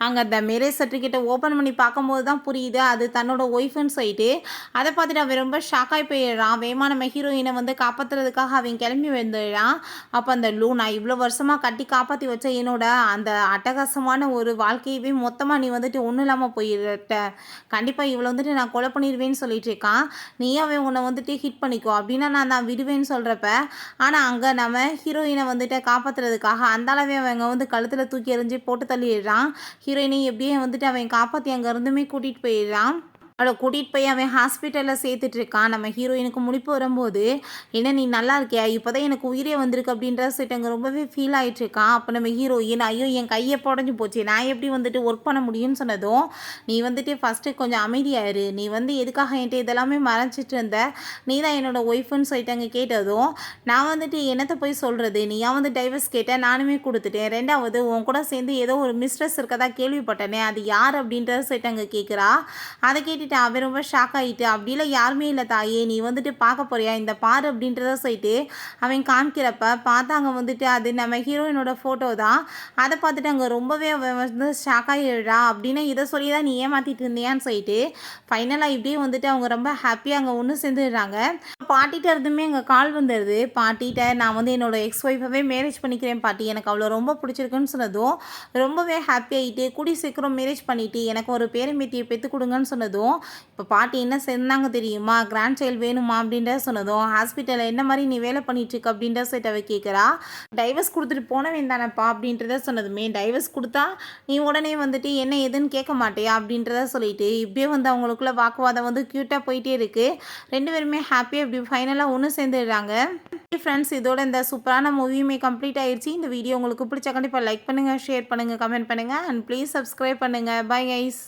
அங்கே அந்த மேரேஜ் சர்டிஃபிகேட்டை ஓப்பன் பண்ணி பார்க்கும்போது தான் புரியுது அது தன்னோட ஒய்ஃப்னு சொல்லிட்டு. அதை பார்த்துட்டு அவன் ரொம்ப ஷாக்காகி போயிடுறான். வேமா நம்ம ஹீரோயினை வந்து காப்பாற்றுறதுக்காக அவன் கிளம்பி வந்துடுறான். அப்போ அந்த லூ நான் இவ்வளோ வருஷமாக கட்டி காப்பாற்றி வச்ச என்னோட அந்த அட்டகாசமான ஒரு வாழ்க்கையவே மொத்தமாக நீ வந்துட்டு ஒன்றும் இல்லாமல் போயிட்ட, கண்டிப்பாக இவ்வளோ வந்துட்டு நான் கொலை பண்ணிடுவேன்னு சொல்லிட்டு இருக்கான். நீ அவன் உன்னை வந்துட்டு ஹிட் பண்ணிக்கோ அப்படின்னா நான் விடுவேன்னு சொல்கிறப்ப ஆனால் அங்கே நம்ம ஹீரோயினை வந்துட்டு காப்பாற்றுறதுக்காக அந்த அளவே அவங்க வந்து கழுத்தில் தூக்கி எறிஞ்சு போட்டு தள்ளிடுறான். ஹீரோயினை எப்படியே வந்துட்டு அவன் காப்பாற்றி அங்கே இருந்துமே கூட்டிகிட்டு போயிடுறான். அவளை கூட்டிகிட்டு போய் அவன் ஹாஸ்பிட்டலில் சேர்த்துட்ருக்கான். நம்ம ஹீரோயினுக்கு முழிப்பு வரும்போது என்ன நீ நல்லா இருக்கியா, இப்போ தான் எனக்கு உயிரே வந்திருக்கு அப்படின்ற சொல்லிட்டு அங்கே ரொம்பவே ஃபீல் ஆகிட்டுருக்கான். அப்போ நம்ம ஹீரோயின் ஐயோ என் கையை புடஞ்சி போச்சு, நான் எப்படி வந்துட்டு ஒர்க் பண்ண முடியும்னு சொன்னதும் நீ வந்துட்டு ஃபஸ்ட்டு கொஞ்சம் அமைதியாயிரு, நீ வந்து எதுக்காக என்கிட்ட இதெல்லாமே மறைச்சிட்டு இருந்த, நீ தான் என்னோடய ஒய்ஃபுன்னு சொல்லிட்டு அங்கே கேட்டதும் நான் வந்துட்டு என்னத்தை போய் சொல்கிறது, நீயா வந்து டைவர்ஸ் கேட்டேன் நானுமே கொடுத்துட்டேன், ரெண்டாவது உன் கூட சேர்ந்து ஏதோ ஒரு மிஸ்ட்ரெஸ் இருக்கதா கேள்விப்பட்டேனே அது யார் அப்படின்றத சொல்லிட்டு அங்கே கேட்குறா. அதை கேட்டுட்டு சொல்லிட்டு அவன் ரொம்ப ஷாக் ஆகிட்டு, அப்படிலாம் யாருமே இல்லை தாயே, நீ வந்துட்டு பார்க்க போறியா, இந்த பாரு அப்படின்றத சொல்லிட்டு அவன் காமிக்கிறப்ப பார்த்தா அங்கே வந்துட்டு அது நம்ம ஹீரோயினோட ஃபோட்டோ தான். அதை பார்த்துட்டு அங்கே ரொம்பவே அவன் வந்து ஷாக் ஆகிடுறா. அப்படின்னா இதை சொல்லி தான் நீ ஏமாற்றிட்டு இருந்தியான்னு சொல்லிட்டு ஃபைனலாக இப்படியே வந்துட்டு அவங்க ரொம்ப ஹாப்பியாக அங்கே ஒன்று சேர்ந்துடுறாங்க. பாட்டிகிட்ட இருந்துமே எங்கள் கால் வந்துடுது. பாட்டிகிட்ட நான் வந்து என்னோடய எக்ஸ் ஒய்ஃபவே மேரேஜ் பண்ணிக்கிறேன் பாட்டி, எனக்கு அவ்வளோ ரொம்ப பிடிச்சிருக்குன்னு சொன்னதும் ரொம்பவே ஹாப்பி ஆகிட்டு, கூடி சீக்கிரம் மேரேஜ் பண்ணிவிட்டு எனக்கு ஒரு பேரம்பேத்தியை பெற்று கொடுங்கன்னு சொன்னதும் இப்போ பாட்டி என்ன சொன்னாங்க தெரியுமா, கிராண்ட் சைல்டு வேணுமா அப்படின்றத சொன்னதும், ஹாஸ்பிட்டலில் என்ன மாதிரி நீ வேலை பண்ணிட்டுருக்கு அப்படின்ற சொல்லிட்டு அவ கேட்குறா. டைவர்ஸ் கொடுத்துட்டு போனவன் தானேப்பா அப்படின்றத சொன்னதுமே, டைவர்ஸ் கொடுத்தா நீ உடனே வந்துட்டு என்ன ஏதுன்னு கேட்க மாட்டியா அப்படின்றத சொல்லிட்டு இப்படியே வந்து அவங்களுக்குள்ள வாக்குவாதம் வந்து க்யூட்டாக போயிட்டே இருக்குது. 2 பேருமே ஹாப்பியாக இப்படி ஃபைனலாக ஒன்று சேர்ந்துடுறாங்க. ஃப்ரெண்ட்ஸ், இதோட இந்த சூப்பரான மூவியுமே கம்ப்ளீட் ஆயிடுச்சு. இந்த வீடியோ உங்களுக்கு பிடிச்சா கண்டிப்பாக லைக் பண்ணுங்கள், ஷேர் பண்ணுங்கள், கமெண்ட் பண்ணுங்கள் அண்ட் ப்ளீஸ் சப்ஸ்கிரைப் பண்ணுங்கள். Bye guys.